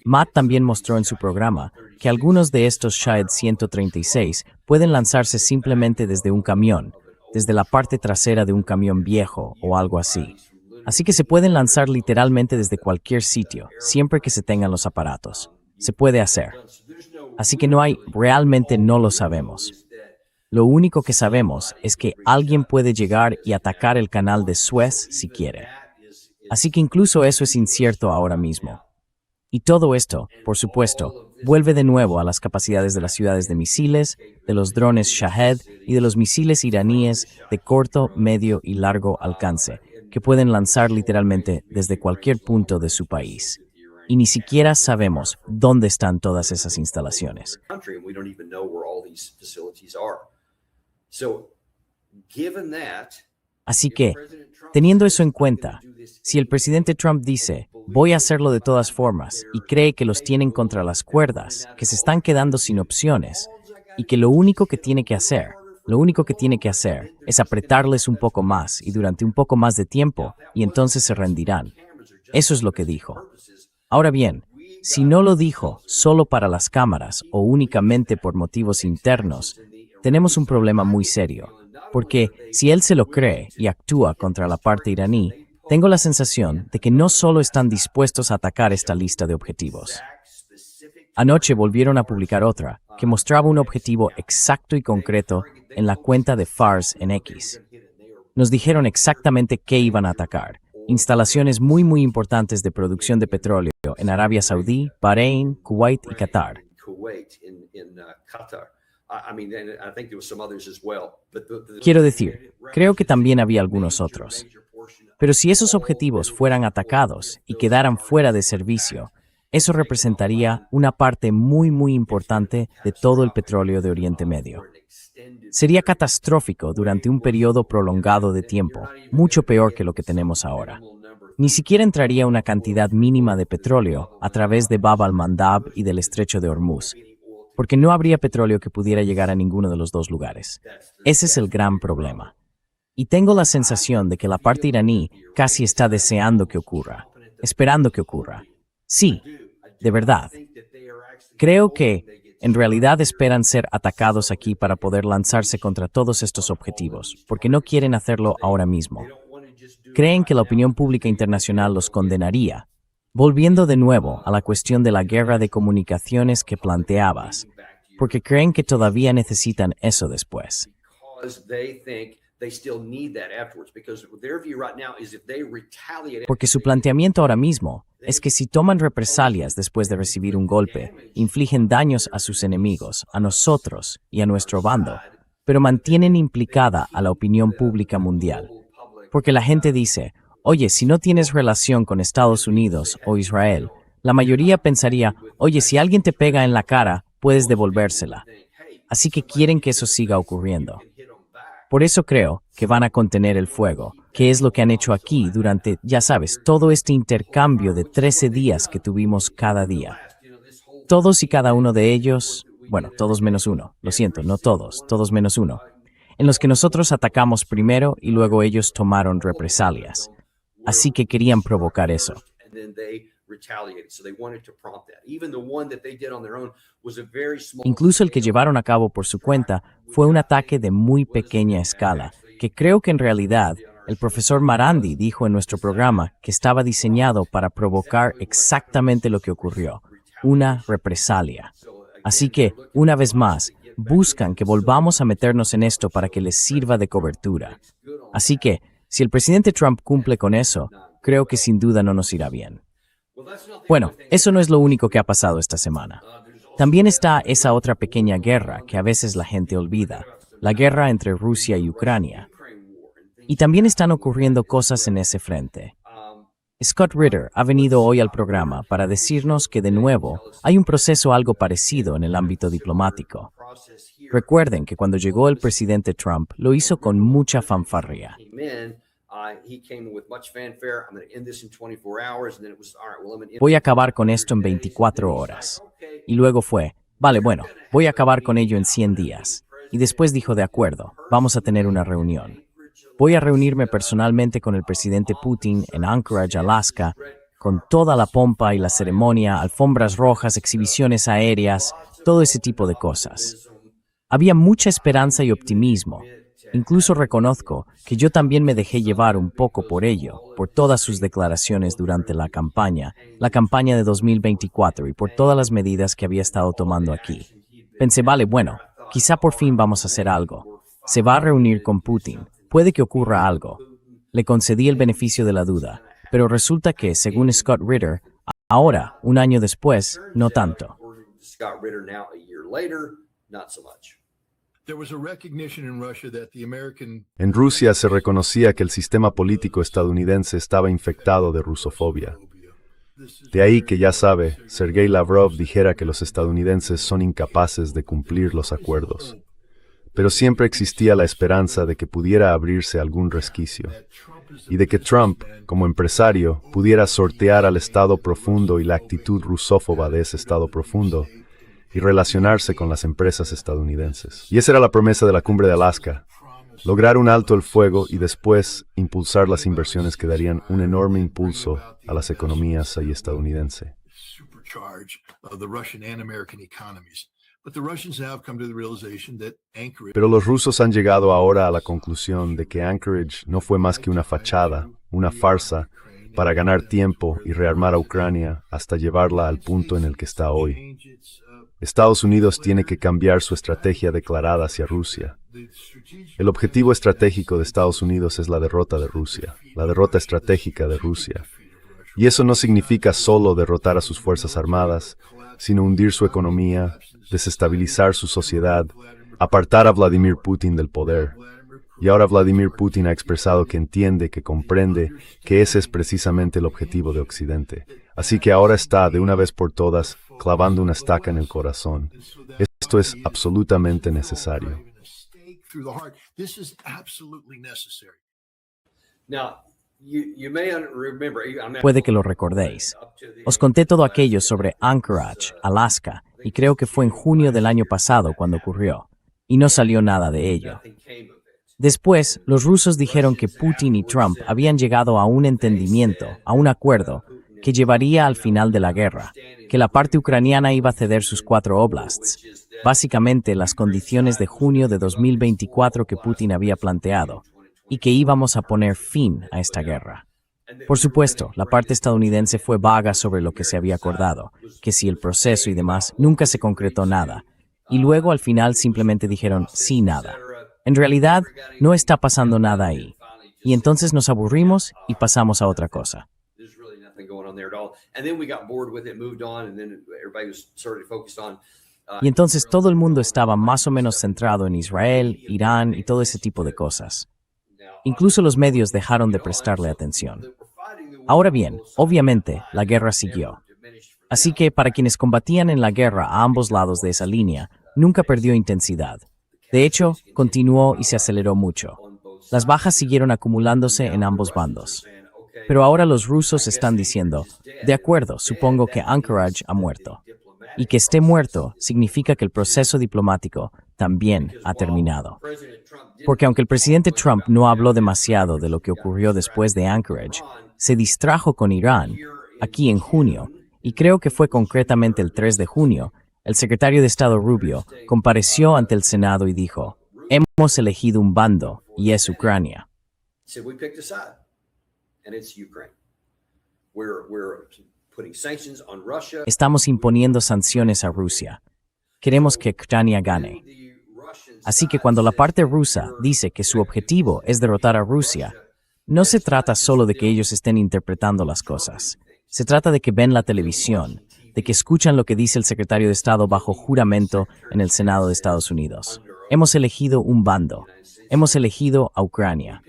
Speaker 2: Matt también mostró en su programa que algunos de estos Shahed 136 pueden lanzarse simplemente desde un camión, desde la parte trasera de un camión viejo o algo así. Así que se pueden lanzar literalmente desde cualquier sitio, siempre que se tengan los aparatos. Se puede hacer. Así que realmente no lo sabemos. Lo único que sabemos es que alguien puede llegar y atacar el canal de Suez si quiere. Así que incluso eso es incierto ahora mismo. Y todo esto, por supuesto, vuelve de nuevo a las capacidades de las ciudades de misiles, de los drones Shahed y de los misiles iraníes de corto, medio y largo alcance, que pueden lanzar literalmente desde cualquier punto de su país. Y ni siquiera sabemos dónde están todas esas instalaciones. Así que, teniendo eso en cuenta, si el presidente Trump dice, voy a hacerlo de todas formas, y cree que los tienen contra las cuerdas, que se están quedando sin opciones, y que lo único que tiene que hacer es apretarles un poco más y durante un poco más de tiempo, y entonces se rendirán. Eso es lo que dijo. Ahora bien, si no lo dijo solo para las cámaras o únicamente por motivos internos, tenemos un problema muy serio, porque si él se lo cree y actúa contra la parte iraní, tengo la sensación de que no solo están dispuestos a atacar esta lista de objetivos. Anoche volvieron a publicar otra, que mostraba un objetivo exacto y concreto en la cuenta de Fars en X. Nos dijeron exactamente qué iban a atacar. Instalaciones muy importantes de producción de petróleo en Arabia Saudí, Bahrein, Kuwait y Qatar. Quiero decir, creo que también había algunos otros. Pero si esos objetivos fueran atacados y quedaran fuera de servicio, Eso representaría una parte muy importante de todo el petróleo de Oriente Medio. Sería catastrófico durante un periodo prolongado de tiempo, mucho peor que lo que tenemos ahora. Ni siquiera entraría una cantidad mínima de petróleo a través de Bab al-Mandab y del estrecho de Hormuz, porque no habría petróleo que pudiera llegar a ninguno de los dos lugares. Ese es el gran problema. Y tengo la sensación de que la parte iraní casi está deseando que ocurra, esperando que ocurra. Sí, de verdad. Creo que, en realidad, esperan ser atacados aquí para poder lanzarse contra todos estos objetivos, porque no quieren hacerlo ahora mismo. Creen que la opinión pública internacional los condenaría. Volviendo de nuevo a la cuestión de la guerra de comunicaciones que planteabas, porque creen que todavía necesitan eso después. Porque su planteamiento ahora mismo es que si toman represalias después de recibir un golpe, infligen daños a sus enemigos, a nosotros y a nuestro bando, pero mantienen implicada a la opinión pública mundial. Porque la gente dice, oye, si no tienes relación con Estados Unidos o Israel, la mayoría pensaría, oye, si alguien te pega en la cara, puedes devolvérsela. Así que quieren que eso siga ocurriendo. Por eso creo que van a contener el fuego, que es lo que han hecho aquí durante, ya sabes, todo este intercambio de 13 días que tuvimos cada día. Todos y cada uno de ellos, bueno, todos menos uno, lo siento, no todos, todos menos uno, en los que nosotros atacamos primero y luego ellos tomaron represalias. Así que querían provocar eso. Incluso el que llevaron a cabo por su cuenta fue un ataque de muy pequeña escala, que creo que en realidad el profesor Marandi dijo en nuestro programa que estaba diseñado para provocar exactamente lo que ocurrió, una represalia. Así que, una vez más, buscan que volvamos a meternos en esto para que les sirva de cobertura. Así que, si el presidente Trump cumple con eso, creo que sin duda no nos irá bien. Bueno, eso no es lo único que ha pasado esta semana. También está esa otra pequeña guerra que a veces la gente olvida, la guerra entre Rusia y Ucrania. Y también están ocurriendo cosas en ese frente. Scott Ritter ha venido hoy al programa para decirnos que de nuevo hay un proceso algo parecido en el ámbito diplomático. Recuerden que cuando llegó el presidente Trump lo hizo con mucha fanfarria. Voy a acabar con esto en 24 horas. Y luego fue, vale, bueno, voy a acabar con ello en 100 días. Y después dijo, de acuerdo, vamos a tener una reunión. Voy a reunirme personalmente con el presidente Putin en Anchorage, Alaska, con toda la pompa y la ceremonia, alfombras rojas, exhibiciones aéreas, todo ese tipo de cosas. Había mucha esperanza y optimismo. Incluso reconozco que yo también me dejé llevar un poco por ello, por todas sus declaraciones durante la campaña de 2024 y por todas las medidas que había estado tomando aquí. Pensé, vale, bueno, quizá por fin vamos a hacer algo. Se va a reunir con Putin. Puede que ocurra algo. Le concedí el beneficio de la duda, pero resulta que, según Scott Ritter, ahora, un año después, no tanto.
Speaker 5: En Rusia se reconocía que el sistema político estadounidense estaba infectado de rusofobia. De ahí que, ya sabe, Sergei Lavrov dijera que los estadounidenses son incapaces de cumplir los acuerdos. Pero siempre existía la esperanza de que pudiera abrirse algún resquicio, y de que Trump, como empresario, pudiera sortear al Estado profundo y la actitud rusófoba de ese Estado profundo, y relacionarse con las empresas estadounidenses. Y esa era la promesa de la cumbre de Alaska, lograr un alto el fuego y después impulsar las inversiones que darían un enorme impulso a las economías estadounidenses. Pero los rusos han llegado ahora a la conclusión de que Anchorage no fue más que una fachada, una farsa, para ganar tiempo y rearmar a Ucrania hasta llevarla al punto en el que está hoy. Estados Unidos tiene que cambiar su estrategia declarada hacia Rusia. El objetivo estratégico de Estados Unidos es la derrota de Rusia, la derrota estratégica de Rusia. Y eso no significa solo derrotar a sus fuerzas armadas, sino hundir su economía, desestabilizar su sociedad, apartar a Vladimir Putin del poder. Y ahora Vladimir Putin ha expresado que entiende, que comprende, que ese es precisamente el objetivo de Occidente. Así que ahora está, de una vez por todas, clavando una estaca en el corazón. Esto es absolutamente necesario.
Speaker 1: Now, you may remember,
Speaker 2: Puede que lo recordéis. Os conté todo aquello sobre Anchorage, Alaska, y creo que fue en junio del año pasado cuando ocurrió, y no salió nada de ello. Después, los rusos dijeron que Putin y Trump habían llegado a un entendimiento, a un acuerdo, que llevaría al final de la guerra, que la parte ucraniana iba a ceder sus 4 oblasts, básicamente las condiciones de junio de 2024 que Putin había planteado, y que íbamos a poner fin a esta guerra. Por supuesto, la parte estadounidense fue vaga sobre lo que se había acordado, que si el proceso y demás, nunca se concretó nada, y luego al final simplemente dijeron sí nada. En realidad, no está pasando nada ahí. Y entonces nos aburrimos y pasamos a otra cosa. Y entonces todo el mundo estaba más o menos centrado en Israel, Irán y todo ese tipo de cosas. Incluso los medios dejaron de prestarle atención. Ahora bien, obviamente, la guerra siguió. Así que para quienes combatían en la guerra a ambos lados de esa línea, nunca perdió intensidad. De hecho, continuó y se aceleró mucho. Las bajas siguieron acumulándose en ambos bandos. Pero ahora los rusos están diciendo, de acuerdo, supongo que Anchorage ha muerto. Y que esté muerto significa que el proceso diplomático también ha terminado. Porque aunque el presidente Trump no habló demasiado de lo que ocurrió después de Anchorage, se distrajo con Irán, aquí en junio, y creo que fue concretamente el 3 de junio, el secretario de Estado Rubio compareció ante el Senado y dijo, hemos elegido un bando, y es Ucrania. Estamos imponiendo sanciones a Rusia. Queremos que Ucrania gane. Así que cuando la parte rusa dice que su objetivo es derrotar a Rusia, no se trata solo de que ellos estén interpretando las cosas. Se trata de que ven la televisión, de que escuchan lo que dice el secretario de Estado bajo juramento en el Senado de Estados Unidos. Hemos elegido un bando. Hemos elegido a Ucrania.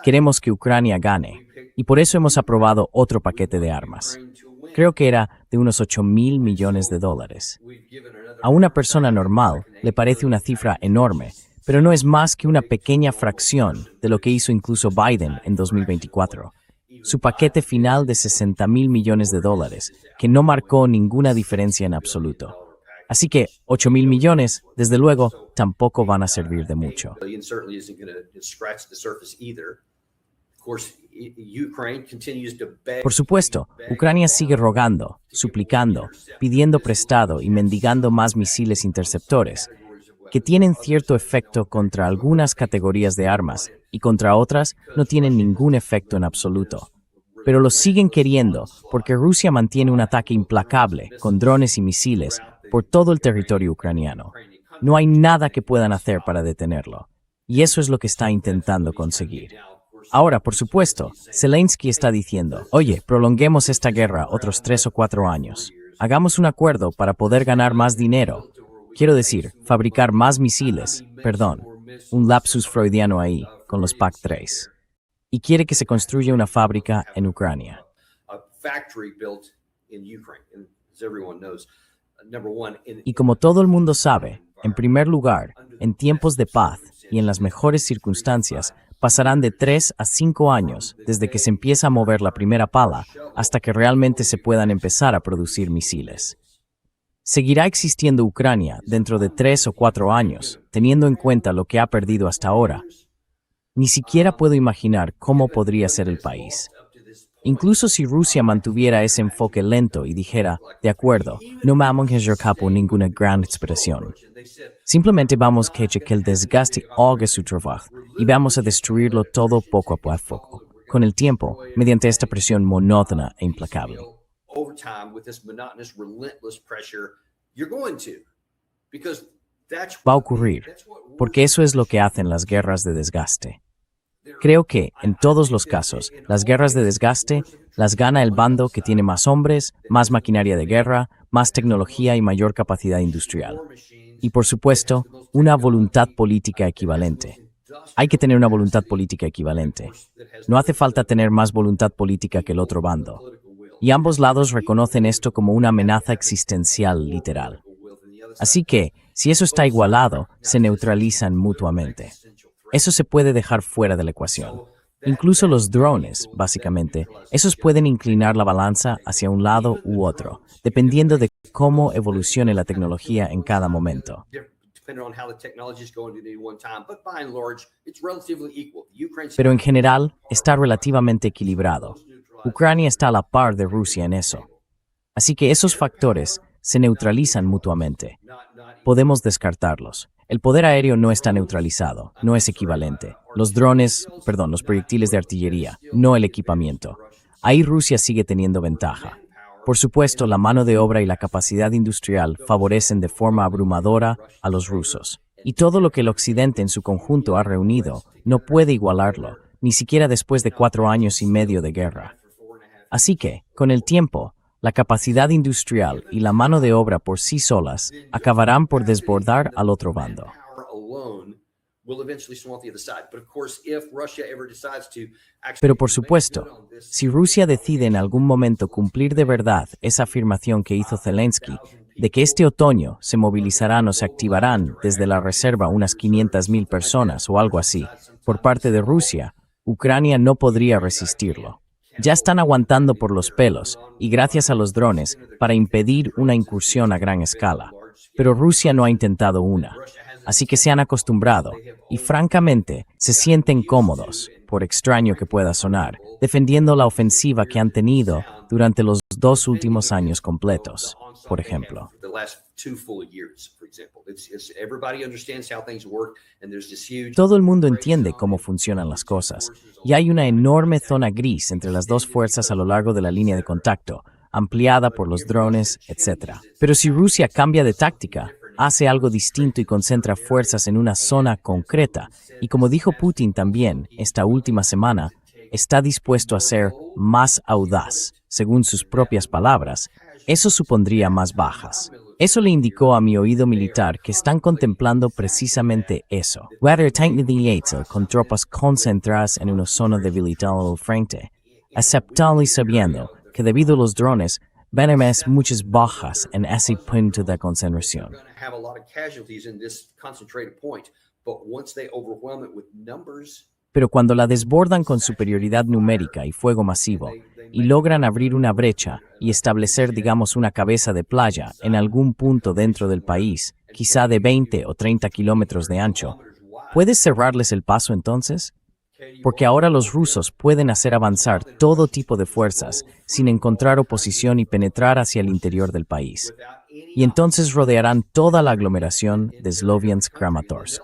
Speaker 2: Queremos que Ucrania gane. Y por eso hemos aprobado otro paquete de armas. Creo que era de unos $8,000 millones. A una persona normal le parece una cifra enorme, pero no es más que una pequeña fracción de lo que hizo incluso Biden en 2024. Su paquete final de $60,000 millones, que no marcó ninguna diferencia en absoluto. Así que $8,000 millones, desde luego, tampoco van a servir de mucho. Por supuesto, Ucrania sigue rogando, suplicando, pidiendo prestado y mendigando más misiles interceptores, que tienen cierto efecto contra algunas categorías de armas y contra otras no tienen ningún efecto en absoluto. Pero los siguen queriendo porque Rusia mantiene un ataque implacable con drones y misiles por todo el territorio ucraniano. No hay nada que puedan hacer para detenerlo. Y eso es lo que está intentando conseguir. Ahora, por supuesto, Zelensky está diciendo, oye, prolonguemos esta guerra otros 3 o 4 años. Hagamos un acuerdo para poder ganar más dinero. Quiero decir, fabricar más misiles, un lapsus freudiano ahí, con los PAC-3. Y quiere que se construya una fábrica en Ucrania. Y como todo el mundo sabe, en primer lugar, en tiempos de paz y en las mejores circunstancias, pasarán de 3 a 5 años desde que se empieza a mover la primera pala hasta que realmente se puedan empezar a producir misiles. ¿Seguirá existiendo Ucrania dentro de 3 o 4 años, teniendo en cuenta lo que ha perdido hasta ahora? Ni siquiera puedo imaginar cómo podría ser el país. Incluso si Rusia mantuviera ese enfoque lento y dijera, de acuerdo, no vamos a llevar a cabo ninguna gran expresión. Simplemente vamos a que el desgaste haga su trabajo y vamos a destruirlo todo poco a poco, con el tiempo, mediante esta presión monótona e implacable. Va a ocurrir, porque eso es lo que hacen las guerras de desgaste. Creo que, en todos los casos, las guerras de desgaste las gana el bando que tiene más hombres, más maquinaria de guerra, más tecnología y mayor capacidad industrial. Y por supuesto, una voluntad política equivalente. Hay que tener una voluntad política equivalente. No hace falta tener más voluntad política que el otro bando. Y ambos lados reconocen esto como una amenaza existencial literal. Así que, si eso está igualado, se neutralizan mutuamente. Eso se puede dejar fuera de la ecuación. Incluso los drones, básicamente, esos pueden inclinar la balanza hacia un lado u otro, dependiendo de cómo evolucione la tecnología en cada momento. Pero en general, está relativamente equilibrado. Ucrania está a la par de Rusia en eso. Así que esos factores se neutralizan mutuamente. Podemos descartarlos. El poder aéreo no está neutralizado, no es equivalente. Los proyectiles de artillería, no el equipamiento. Ahí Rusia sigue teniendo ventaja. Por supuesto, la mano de obra y la capacidad industrial favorecen de forma abrumadora a los rusos. Y todo lo que el Occidente en su conjunto ha reunido no puede igualarlo, ni siquiera después de 4 años y medio de guerra. Así que, con el tiempo, la capacidad industrial y la mano de obra por sí solas acabarán por desbordar al otro bando. Pero por supuesto, si Rusia decide en algún momento cumplir de verdad esa afirmación que hizo Zelensky, de que este otoño se movilizarán o se activarán desde la reserva unas 500,000 personas o algo así, por parte de Rusia, Ucrania no podría resistirlo. Ya están aguantando por los pelos, y gracias a los drones, para impedir una incursión a gran escala. Pero Rusia no ha intentado una. Así que se han acostumbrado, y francamente, se sienten cómodos, por extraño que pueda sonar, defendiendo la ofensiva que han tenido durante los 2 últimos años completos, por ejemplo. Todo el mundo entiende cómo funcionan las cosas, y hay una enorme zona gris entre las dos fuerzas a lo largo de la línea de contacto, ampliada por los drones, etc. Pero si Rusia cambia de táctica, hace algo distinto y concentra fuerzas en una zona concreta, y como dijo Putin también esta última semana, está dispuesto a ser más audaz, según sus propias palabras, eso supondría más bajas. Eso le indicó a mi oído militar que están contemplando precisamente eso. Con tropas concentradas en una zona debilitada al frente, aceptando y sabiendo que debido a los drones, veremos muchas bajas en ese punto de concentración. Pero cuando la desbordan con superioridad numérica y fuego masivo, y logran abrir una brecha y establecer, digamos, una cabeza de playa en algún punto dentro del país, quizá de 20 o 30 kilómetros de ancho, ¿puedes cerrarles el paso entonces? Porque ahora los rusos pueden hacer avanzar todo tipo de fuerzas sin encontrar oposición y penetrar hacia el interior del país. Y entonces rodearán toda la aglomeración de Sloviansk-Kramatorsk.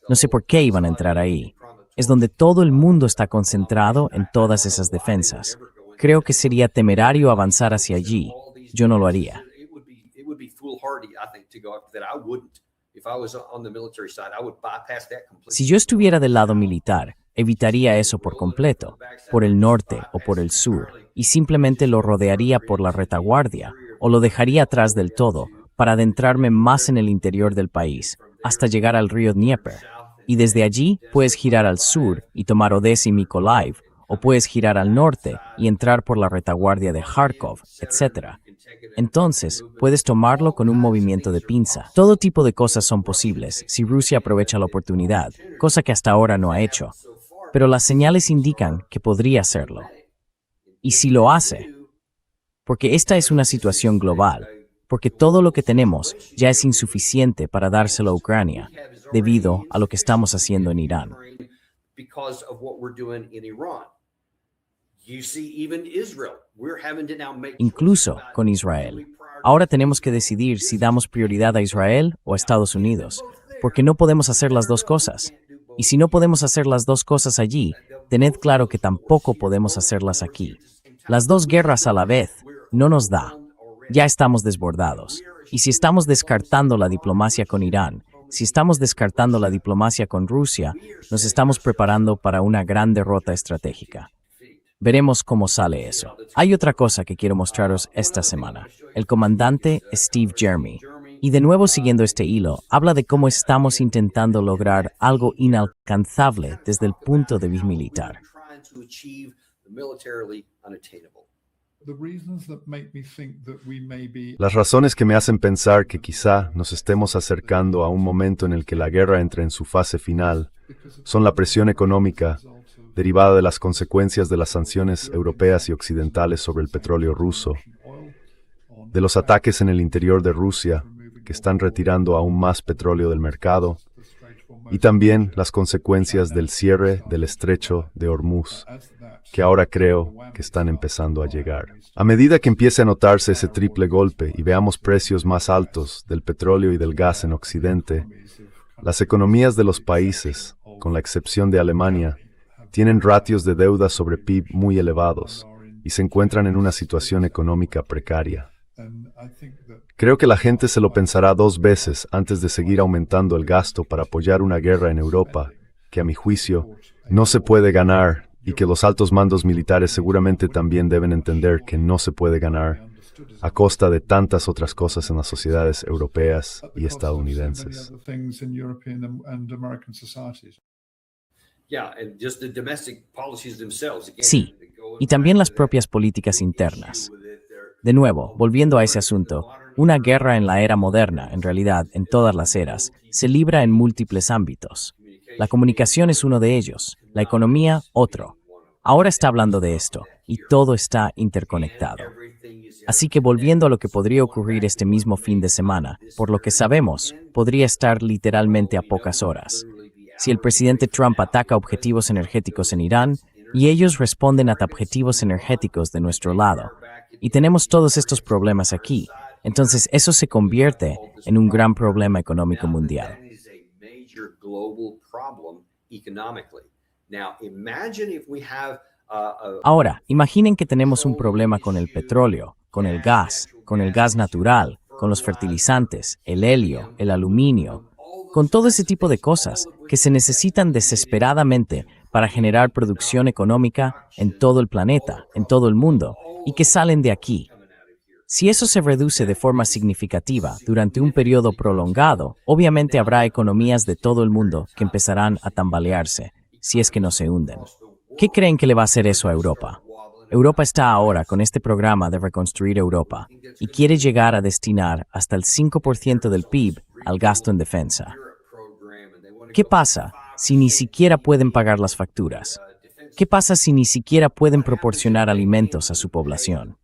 Speaker 2: No sé por qué iban a entrar ahí. Es donde todo el mundo está concentrado en todas esas defensas. Creo que sería temerario avanzar hacia allí. Yo no lo haría. Si yo estuviera del lado militar, evitaría eso por completo, por el norte o por el sur, y simplemente lo rodearía por la retaguardia, o lo dejaría atrás del todo, para adentrarme más en el interior del país, hasta llegar al río Dnieper. Y desde allí puedes girar al sur y tomar Odessa y Mykolaiv, o puedes girar al norte y entrar por la retaguardia de Kharkov, etc. Entonces, puedes tomarlo con un movimiento de pinza. Todo tipo de cosas son posibles si Rusia aprovecha la oportunidad, cosa que hasta ahora no ha hecho. Pero las señales indican que podría hacerlo. Y si lo hace, porque esta es una situación global, porque todo lo que tenemos ya es insuficiente para dárselo a Ucrania, debido a lo que estamos haciendo en Irán. Incluso con Israel. Ahora tenemos que decidir si damos prioridad a Israel o a Estados Unidos, porque no podemos hacer las dos cosas. Y si no podemos hacer las dos cosas allí, tened claro que tampoco podemos hacerlas aquí. Las dos guerras a la vez no nos da. Ya estamos desbordados. Y si estamos descartando la diplomacia con Irán, si estamos descartando la diplomacia con Rusia, nos estamos preparando para una gran derrota estratégica. Veremos cómo sale eso. Hay otra cosa que quiero mostraros esta semana. El comandante Steve Jeremy. Y de nuevo siguiendo este hilo, habla de cómo estamos intentando lograr algo inalcanzable desde el punto de vista militar.
Speaker 1: Trying to achieve the militarily unattainable.
Speaker 5: Las razones que me hacen pensar que quizá nos estemos acercando a un momento en el que la guerra entre en su fase final son la presión económica derivada de las consecuencias de las sanciones europeas y occidentales sobre el petróleo ruso, de los ataques en el interior de Rusia, que están retirando aún más petróleo del mercado, y también las consecuencias del cierre del estrecho de Hormuz, que ahora creo que están empezando a llegar. A medida que empiece a notarse ese triple golpe y veamos precios más altos del petróleo y del gas en Occidente, las economías de los países, con la excepción de Alemania, tienen ratios de deuda sobre PIB muy elevados y se encuentran en una situación económica precaria. Creo que la gente se lo pensará 2 veces antes de seguir aumentando el gasto para apoyar una guerra en Europa, que a mi juicio no se puede ganar, y que los altos mandos militares seguramente también deben entender que no se puede ganar a costa de tantas otras cosas en las sociedades europeas y estadounidenses.
Speaker 2: Sí, y también las propias políticas internas. De nuevo, volviendo a ese asunto, una guerra en la era moderna, en realidad en todas las eras, se libra en múltiples ámbitos. La comunicación es uno de ellos, la economía otro. Ahora está hablando de esto, y todo está interconectado. Así que volviendo a lo que podría ocurrir este mismo fin de semana, por lo que sabemos, podría estar literalmente a pocas horas. Si el presidente Trump ataca objetivos energéticos en Irán, y ellos responden a objetivos energéticos de nuestro lado, y tenemos todos estos problemas aquí, entonces eso se convierte en un gran problema económico mundial. Ahora, imaginen que tenemos un problema con el petróleo, con el gas natural, con los fertilizantes, el helio, el aluminio, con todo ese tipo de cosas que se necesitan desesperadamente para generar producción económica en todo el planeta, en todo el mundo, y que salen de aquí. Si eso se reduce de forma significativa durante un periodo prolongado, obviamente habrá economías de todo el mundo que empezarán a tambalearse, si es que no se hunden. ¿Qué creen que le va a hacer eso a Europa? Europa está ahora con este programa de reconstruir Europa y quiere llegar a destinar hasta el 5% del PIB al gasto en defensa. ¿Qué pasa si ni siquiera pueden pagar las facturas? ¿Qué pasa si ni siquiera pueden proporcionar alimentos a su población?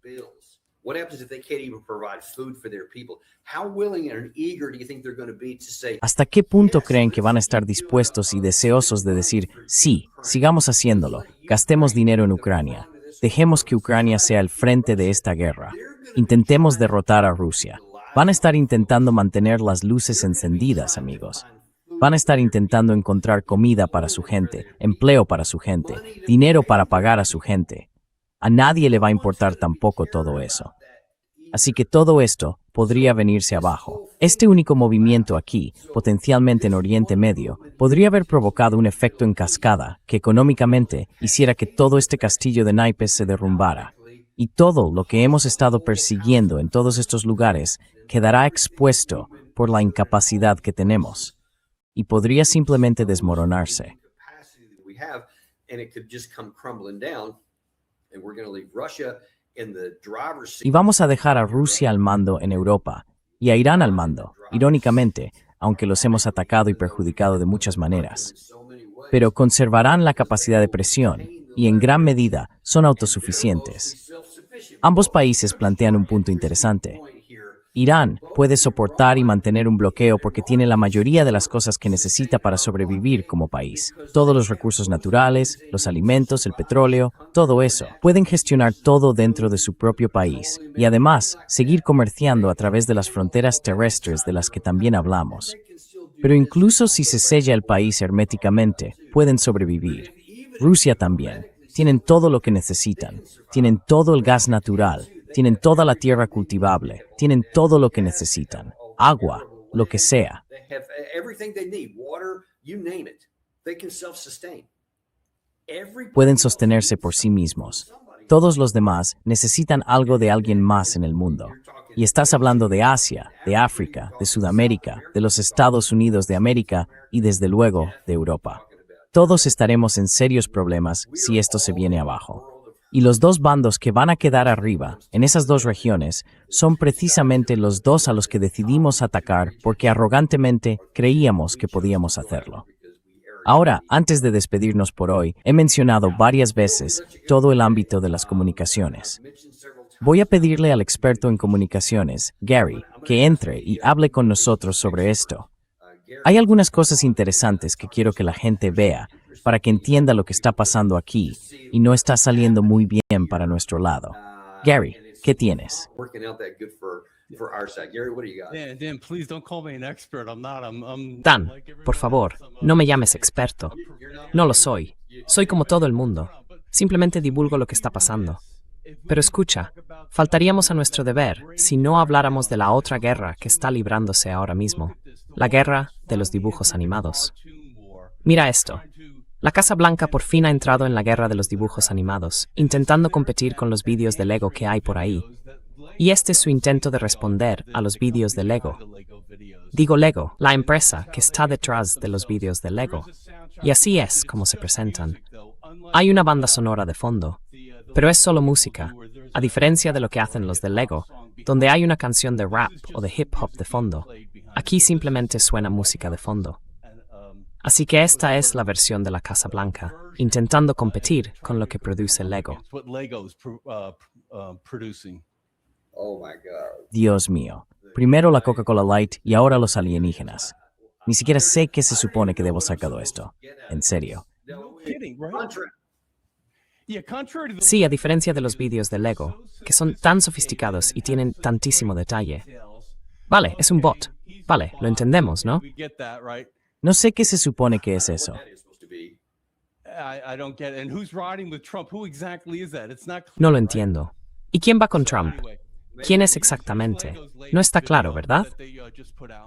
Speaker 1: What happens if they can't even provide food for their people? How willing and eager do you think they're going to be to say,
Speaker 2: ¿Hasta qué punto creen que van a estar dispuestos y deseosos de decir, sí, sigamos haciéndolo, gastemos dinero en Ucrania, dejemos que Ucrania sea el frente de esta guerra, intentemos derrotar a Rusia? Van a estar intentando mantener las luces encendidas, amigos. Van a estar intentando encontrar comida para su gente, empleo para su gente, dinero para pagar a su gente. A nadie le va a importar tampoco todo eso. Así que todo esto podría venirse abajo. Este único movimiento aquí, potencialmente en Oriente Medio, podría haber provocado un efecto en cascada que económicamente hiciera que todo este castillo de naipes se derrumbara. Y todo lo que hemos estado persiguiendo en todos estos lugares quedará expuesto por la incapacidad que tenemos. Y podría simplemente desmoronarse. Y vamos a dejar a Rusia al mando en Europa y a Irán al mando, irónicamente, aunque los hemos atacado y perjudicado de muchas maneras. Pero conservarán la capacidad de presión y en gran medida son autosuficientes. Ambos países plantean un punto interesante. Irán puede soportar y mantener un bloqueo porque tiene la mayoría de las cosas que necesita para sobrevivir como país. Todos los recursos naturales, los alimentos, el petróleo, todo eso. Pueden gestionar todo dentro de su propio país y además seguir comerciando a través de las fronteras terrestres de las que también hablamos. Pero incluso si se sella el país herméticamente, pueden sobrevivir. Rusia también. Tienen todo lo que necesitan. Tienen todo el gas natural. Tienen toda la tierra cultivable, tienen todo lo que necesitan, agua, lo que sea. Pueden sostenerse por sí mismos. Todos los demás necesitan algo de alguien más en el mundo. Y estás hablando de Asia, de África, de Sudamérica, de los Estados Unidos de América y desde luego de Europa. Todos estaremos en serios problemas si esto se viene abajo. Y los dos bandos que van a quedar arriba, en esas dos regiones, son precisamente los dos a los que decidimos atacar porque arrogantemente creíamos que podíamos hacerlo. Ahora, antes de despedirnos por hoy, he mencionado varias veces todo el ámbito de las comunicaciones. Voy a pedirle al experto en comunicaciones, Gary, que entre y hable con nosotros sobre esto. Hay algunas cosas interesantes que quiero que la gente vea para que entienda lo que está pasando aquí y no está saliendo muy bien para nuestro lado. Gary, ¿qué tienes?
Speaker 3: Dan, por favor, no me llames experto. No lo soy. Soy como todo el mundo. Simplemente divulgo lo que está pasando. Pero escucha, faltaríamos a nuestro deber si no habláramos de la otra guerra que está librándose ahora mismo, la guerra de los dibujos animados. Mira esto. La Casa Blanca por fin ha entrado en la guerra de los dibujos animados, intentando competir con los vídeos de Lego que hay por ahí. Y este es su intento de responder a los vídeos de Lego. Digo Lego, la empresa que está detrás de los vídeos de Lego. Y así es como se presentan. Hay una banda sonora de fondo, pero es solo música, a diferencia de lo que hacen los de Lego, donde hay una canción de rap o de hip hop de fondo. Aquí simplemente suena música de fondo. Así que esta es la versión de la Casa Blanca, intentando competir con lo que produce Lego.
Speaker 2: Dios mío. Primero la Coca-Cola Light y ahora los alienígenas. Ni siquiera sé qué se supone que debo sacado esto. En serio.
Speaker 3: Sí, a diferencia de los vídeos de Lego, que son tan sofisticados y tienen tantísimo detalle. Vale, es un bot. Vale, lo entendemos, ¿no?
Speaker 2: No sé qué se supone que es eso.
Speaker 3: No lo entiendo. ¿Y quién va con Trump? ¿Quién es exactamente? No está claro, ¿verdad?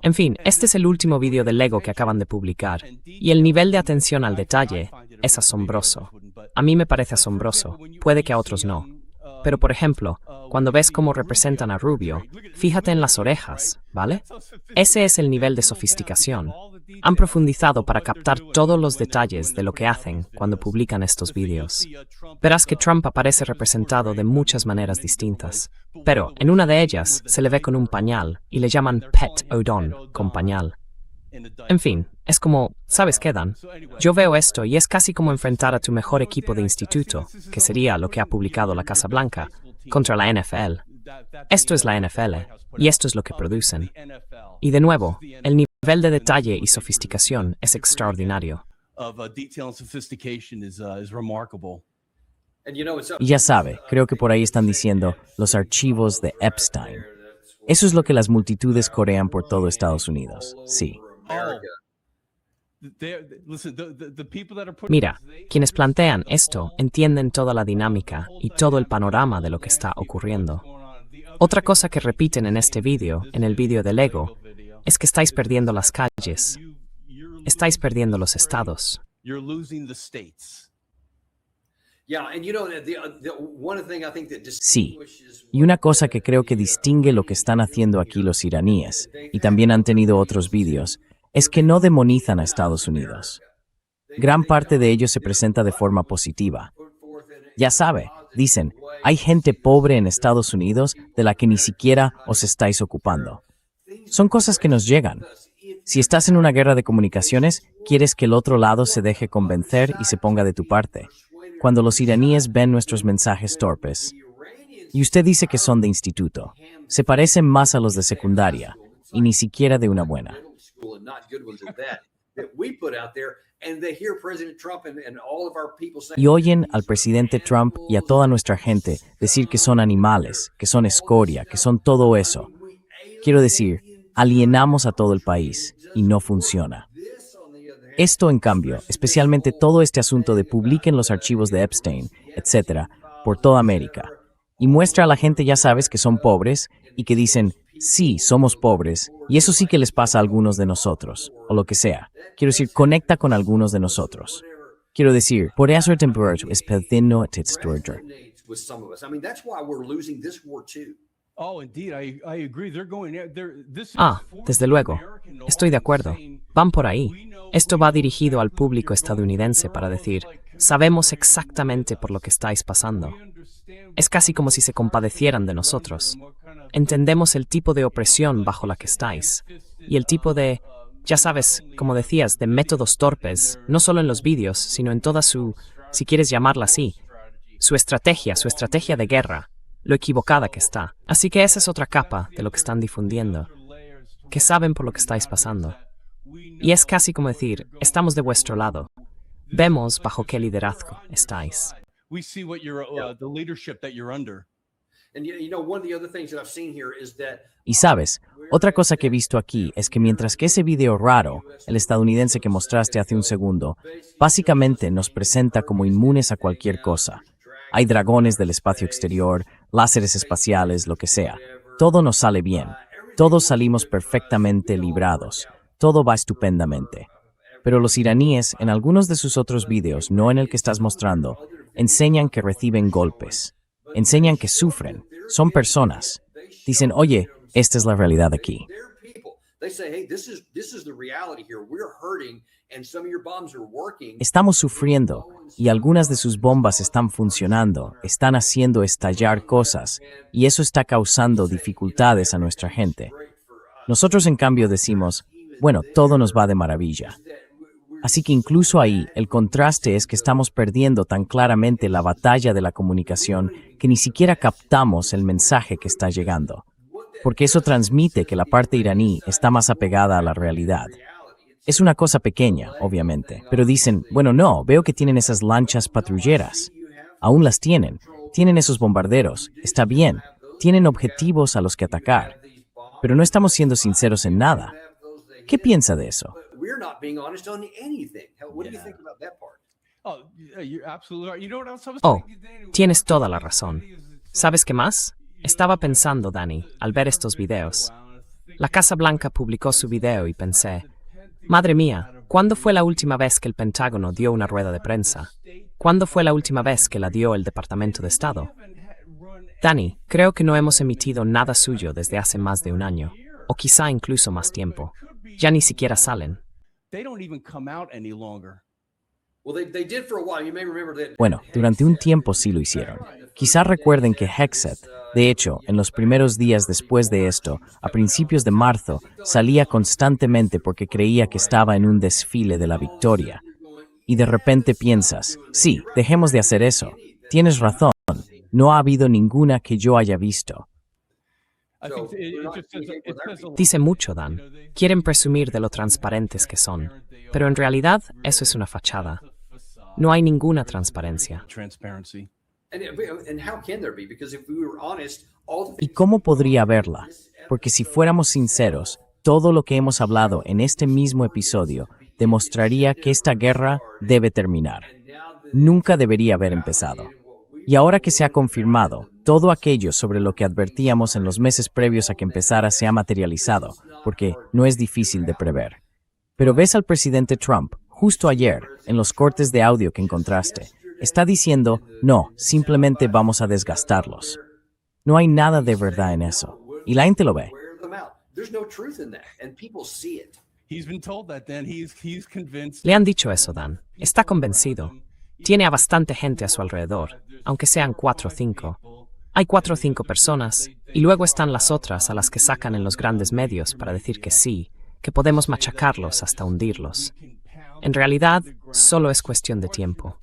Speaker 3: En fin, este es el último vídeo de Lego que acaban de publicar, y el nivel de atención al detalle es asombroso. A mí me parece asombroso, puede que a otros no. Pero, por ejemplo, cuando ves cómo representan a Rubio, fíjate en las orejas, ¿vale? Ese es el nivel de sofisticación. Han profundizado para captar todos los detalles de lo que hacen cuando publican estos vídeos. Verás que Trump aparece representado de muchas maneras distintas, pero en una de ellas se le ve con un pañal y le llaman Pet O'Don con pañal. En fin, es como, ¿sabes qué, Dan? Yo veo esto y es casi como enfrentar a tu mejor equipo de instituto, que sería lo que ha publicado la Casa Blanca, contra la NFL. Esto es la NFL, y esto es lo que producen. Y de nuevo, el nivel de detalle y sofisticación es extraordinario.
Speaker 2: Y ya sabe, creo que por ahí están diciendo los archivos de Epstein. Eso es lo que las multitudes corean por todo Estados Unidos. Sí.
Speaker 3: Mira, quienes plantean esto entienden toda la dinámica y todo el panorama de lo que está ocurriendo. Otra cosa que repiten en este vídeo, en el vídeo de Lego, es que estáis perdiendo las calles. Estáis perdiendo los estados.
Speaker 2: Sí, y una cosa que creo que distingue lo que están haciendo aquí los iraníes, y también han tenido otros vídeos, es que no demonizan a Estados Unidos. Gran parte de ello se presenta de forma positiva. Ya sabe, dicen, hay gente pobre en Estados Unidos de la que ni siquiera os estáis ocupando. Son cosas que nos llegan. Si estás en una guerra de comunicaciones, quieres que el otro lado se deje convencer y se ponga de tu parte. Cuando los iraníes ven nuestros mensajes torpes, y usted dice que son de instituto, se parecen más a los de secundaria, y ni siquiera de una buena. Y oyen al presidente Trump y a toda nuestra gente decir que son animales, que son escoria, que son todo eso. Quiero decir, alienamos a todo el país y no funciona. Esto, en cambio, especialmente todo este asunto de publiquen los archivos de Epstein, etc., por toda América, y muestra a la gente, ya sabes, que son pobres y que dicen, sí, somos pobres, y eso sí que les pasa a algunos de nosotros, o lo que sea. Quiero decir, conecta con algunos de nosotros. Quiero decir, por eso temperatura es pedino titsturger.
Speaker 1: with some of us. I mean, that's why we're losing this war too.
Speaker 6: Oh, indeed, I agree. They're going. This is
Speaker 3: Desde luego.
Speaker 6: American, no?
Speaker 3: Estoy de acuerdo. Van por ahí. Esto va dirigido al público estadounidense para decir, sabemos exactamente por lo que estáis pasando. Es casi como si se compadecieran de nosotros. Entendemos el tipo de opresión bajo la que estáis. Y el tipo de, ya sabes, como decías, de métodos torpes, no solo en los vídeos, sino en toda su, si quieres llamarla así, su estrategia de guerra, lo equivocada que está. Así que esa es otra capa de lo que están difundiendo, que saben por lo que estáis pasando. Y es casi como decir, estamos de vuestro lado. Vemos bajo qué liderazgo estáis.
Speaker 6: We see what you're the leadership that you're under.
Speaker 1: And you know, one of the other things that I've seen here is that
Speaker 2: Y sabes, otra cosa que he visto aquí es que mientras que ese video raro, el estadounidense que mostraste hace un segundo, básicamente nos presenta como inmunes a cualquier cosa. Hay dragones del espacio exterior, láseres espaciales, lo que sea. Todo nos sale bien. Todos salimos perfectamente librados. Todo va estupendamente. Pero los iraníes, en algunos de sus otros videos, no en el que estás mostrando, enseñan que reciben golpes. Enseñan que sufren. Son personas. Dicen, oye, esta es la realidad aquí.
Speaker 1: they're people. They say, hey, this is the reality here. We're hurting and some of your bombs are working.
Speaker 2: Estamos sufriendo y algunas de sus bombas están funcionando, están haciendo estallar cosas y eso está causando dificultades a nuestra gente. Nosotros en cambio decimos, bueno, todo nos va de maravilla. Así que incluso ahí el contraste es que estamos perdiendo tan claramente la batalla de la comunicación que ni siquiera captamos el mensaje que está llegando. Porque eso transmite que la parte iraní está más apegada a la realidad. Es una cosa pequeña, obviamente, pero dicen, bueno, no, veo que tienen esas lanchas patrulleras. Aún las tienen. Tienen esos bombarderos. Está bien. Tienen objetivos a los que atacar. Pero no estamos siendo sinceros en nada. ¿Qué piensa de eso?
Speaker 1: We're not being honest on anything. What do you think about that part?
Speaker 6: Oh, yeah, you're absolutely right. You know what else I was
Speaker 3: Oh,
Speaker 6: thinking, Danny?
Speaker 3: tienes toda la razón. ¿Sabes qué más? Estaba pensando, Danny, al ver estos videos. La Casa Blanca publicó su video y pensé, madre mía, ¿cuándo fue la última vez que el Pentágono dio una rueda de prensa? ¿Cuándo fue la última vez que la dio el Departamento de Estado? Danny, creo que no hemos emitido nada suyo desde hace más de un año, o quizá incluso más tiempo. Ya ni siquiera salen.
Speaker 6: They don't even come out any longer.
Speaker 1: Well, they did for a while. You may remember that.
Speaker 2: Bueno, durante un tiempo sí lo hicieron. Quizá recuerden que Hexet, de hecho, en los primeros días después de esto, a principios de marzo, salía constantemente porque creía que estaba en un desfile de la victoria. Y de repente piensas, sí, dejemos de hacer eso. Tienes razón, no ha habido ninguna que yo haya visto.
Speaker 6: I think it says a lot.
Speaker 3: Dice mucho, Dan. Quieren presumir de lo transparentes que son, pero en realidad eso es una fachada. No hay ninguna transparencia.
Speaker 6: Transparency.
Speaker 1: And how can there be? Because if we were honest, all the
Speaker 2: ¿Y cómo podría haberla? Porque si fuéramos sinceros, todo lo que hemos hablado en este mismo episodio demostraría que esta guerra debe terminar. Nunca debería haber empezado. Y ahora que se ha confirmado, todo aquello sobre lo que advertíamos en los meses previos a que empezara se ha materializado, porque no es difícil de prever. Pero ves al presidente Trump, justo ayer, en los cortes de audio que encontraste, está diciendo, no, simplemente vamos a desgastarlos. No hay nada de verdad en eso. Y la gente lo ve.
Speaker 1: wear them out. There's no truth in that, and people see it.
Speaker 6: He's been told that, then he's convinced.
Speaker 3: Le han dicho eso, Dan. Está convencido. Tiene a bastante gente a su alrededor, aunque sean 4 o 5. Hay 4 o 5 personas, y luego están las otras a las que sacan en los grandes medios para decir que sí, que podemos machacarlos hasta hundirlos. En realidad, solo es cuestión de tiempo.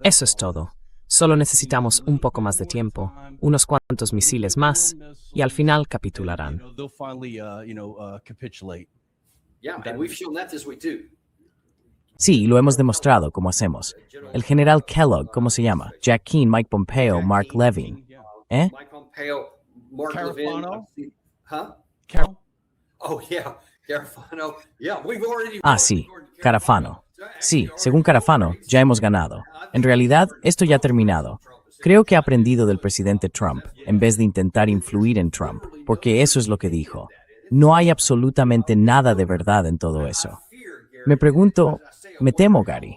Speaker 3: Eso es todo. Solo necesitamos un poco más de tiempo, unos cuantos misiles más, y al final capitularán.
Speaker 6: They'll finally, capitulate.
Speaker 1: Yeah, and we've shown that this week too.
Speaker 2: Sí, lo hemos demostrado, como hacemos. El general Kellogg, ¿cómo se llama? Jack Keane, Mike Pompeo, Mark Levin. ¿Eh?
Speaker 1: Mike Pompeo, Mark
Speaker 6: Carafano?
Speaker 1: Levin. Huh?
Speaker 6: Carol?
Speaker 1: Oh yeah, Carafano. Yeah, we've already.
Speaker 2: Ah, sí, Carafano. Sí, según Carafano, ya hemos ganado. En realidad, esto ya ha terminado. Creo que ha aprendido del presidente Trump, en vez de intentar influir en Trump, porque eso es lo que dijo. No hay absolutamente nada de verdad en todo eso. Me pregunto, me temo, Gary.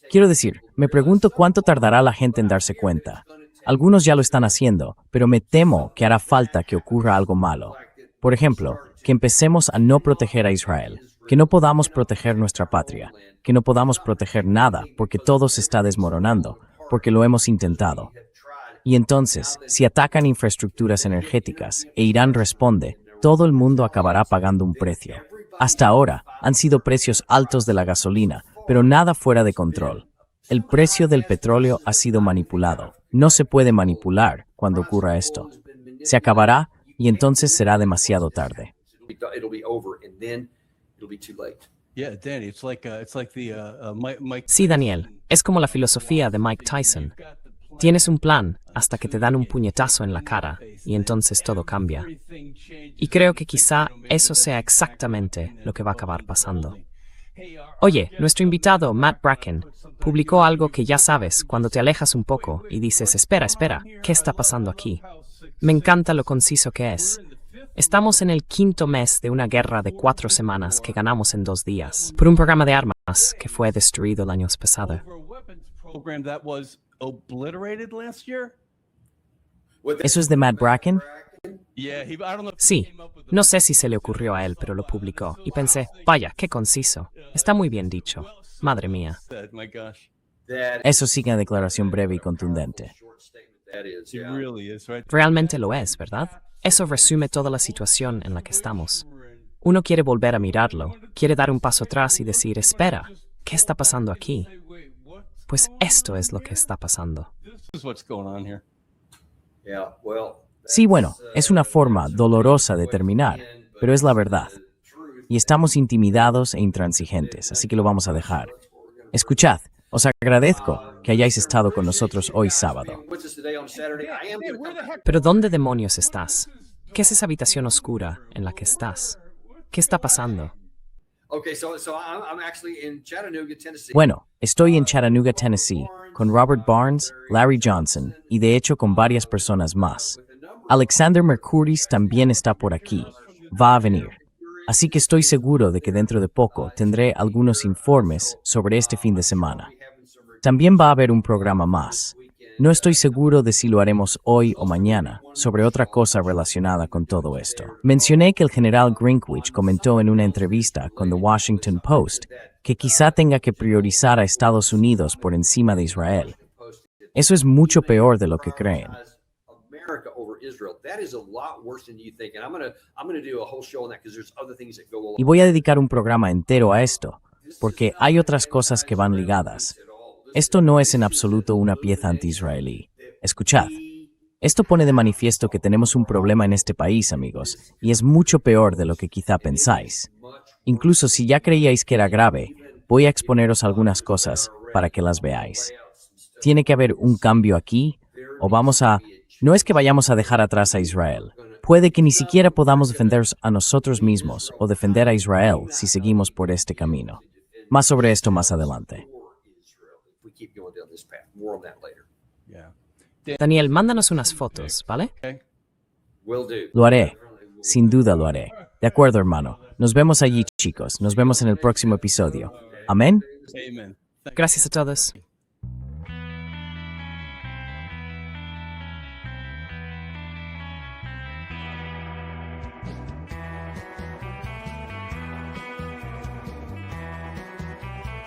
Speaker 2: Quiero decir, me pregunto cuánto tardará la gente en darse cuenta. Algunos ya lo están haciendo, pero me temo que hará falta que ocurra algo malo. Por ejemplo, que empecemos a no proteger a Israel, que no podamos proteger nuestra patria, que no podamos proteger nada porque todo se está desmoronando, porque lo hemos intentado. Y entonces, si atacan infraestructuras energéticas e Irán responde, todo el mundo acabará pagando un precio. Hasta ahora, han sido precios altos de la gasolina, pero nada fuera de control. El precio del petróleo ha sido manipulado. No se puede manipular cuando ocurra esto. Se acabará y entonces será demasiado tarde.
Speaker 1: It'll be over and then it'll be too late.
Speaker 6: Yeah, Danny, it's like the Mike.
Speaker 3: Sí, Daniel, es como la filosofía de Mike Tyson. Tienes un plan hasta que te dan un puñetazo en la cara y entonces todo cambia. Y creo que quizá eso sea exactamente lo que va a acabar pasando. Oye, nuestro invitado, Matt Bracken, publicó algo que ya sabes cuando te alejas un poco y dices, espera, ¿qué está pasando aquí? Me encanta lo conciso que es. Estamos en el 5º mes de una guerra de 4 semanas que ganamos en 2 días, por un programa de armas que fue destruido el año pasado.
Speaker 6: Program that was obliterated last year.
Speaker 2: ¿Eso es de Matt Bracken?
Speaker 6: Yeah, I don't know.
Speaker 3: Sí, no sé si se le ocurrió a él, pero lo publicó. Y pensé, vaya, qué conciso. Está muy bien dicho. Madre mía.
Speaker 6: My gosh,
Speaker 2: Eso sí que una declaración breve y contundente.
Speaker 1: That is,
Speaker 6: it really is, right?
Speaker 3: Realmente lo es, ¿verdad? Eso resume toda la situación en la que estamos. Uno quiere volver a mirarlo, quiere dar un paso atrás y decir, espera, ¿qué está pasando aquí? Pues esto es lo que está pasando.
Speaker 6: This is what's going on here.
Speaker 1: yeah, well,
Speaker 2: Sí, bueno, es una forma dolorosa de terminar, pero es la verdad. Y estamos intimidados e intransigentes, así que lo vamos a dejar. Escuchad, os agradezco que hayáis estado con nosotros hoy sábado.
Speaker 1: with us today on Saturday. I am going to come.
Speaker 3: Pero ¿dónde demonios estás? ¿Qué es esa habitación oscura en la que estás? ¿Qué está pasando?
Speaker 1: Okay, so I'm actually in Chattanooga, Tennessee.
Speaker 2: Bueno, estoy en Chattanooga, Tennessee, con Robert Barnes, Larry Johnson y de hecho con varias personas más. Alexander Mercuris también está por aquí. Va a venir. Así que estoy seguro de que dentro de poco tendré algunos informes sobre este fin de semana. También va a haber un programa más. No estoy seguro de si lo haremos hoy o mañana, sobre otra cosa relacionada con todo esto. Mencioné que el general Greenwich comentó en una entrevista con The Washington Post que quizá tenga que priorizar a Estados Unidos por encima de Israel. Eso es mucho peor de lo que creen.
Speaker 1: America over Israel. That is a lot worse than you think. And I'm gonna do a whole show on that because there's other things that go along.
Speaker 2: Y voy a dedicar un programa entero a esto, porque hay otras cosas que van ligadas. Esto no es en absoluto una pieza anti-israelí. Escuchad. Esto pone de manifiesto que tenemos un problema en este país, amigos, y es mucho peor de lo que quizá pensáis. Incluso si ya creíais que era grave, voy a exponeros algunas cosas para que las veáis. Tiene que haber un cambio aquí, o vamos a... No es que vayamos a dejar atrás a Israel. Puede que ni siquiera podamos defendernos a nosotros mismos o defender a Israel si seguimos por este camino. Más sobre esto más adelante.
Speaker 1: We keep going down this path. More on that later.
Speaker 6: Yeah.
Speaker 3: Daniel, mándanos unas fotos, ¿vale?
Speaker 1: Will do.
Speaker 2: Lo haré. Sin duda lo haré. De acuerdo, hermano. Nos vemos allí, chicos. Nos vemos en el próximo episodio. Amén.
Speaker 6: Amen.
Speaker 3: Gracias a todos.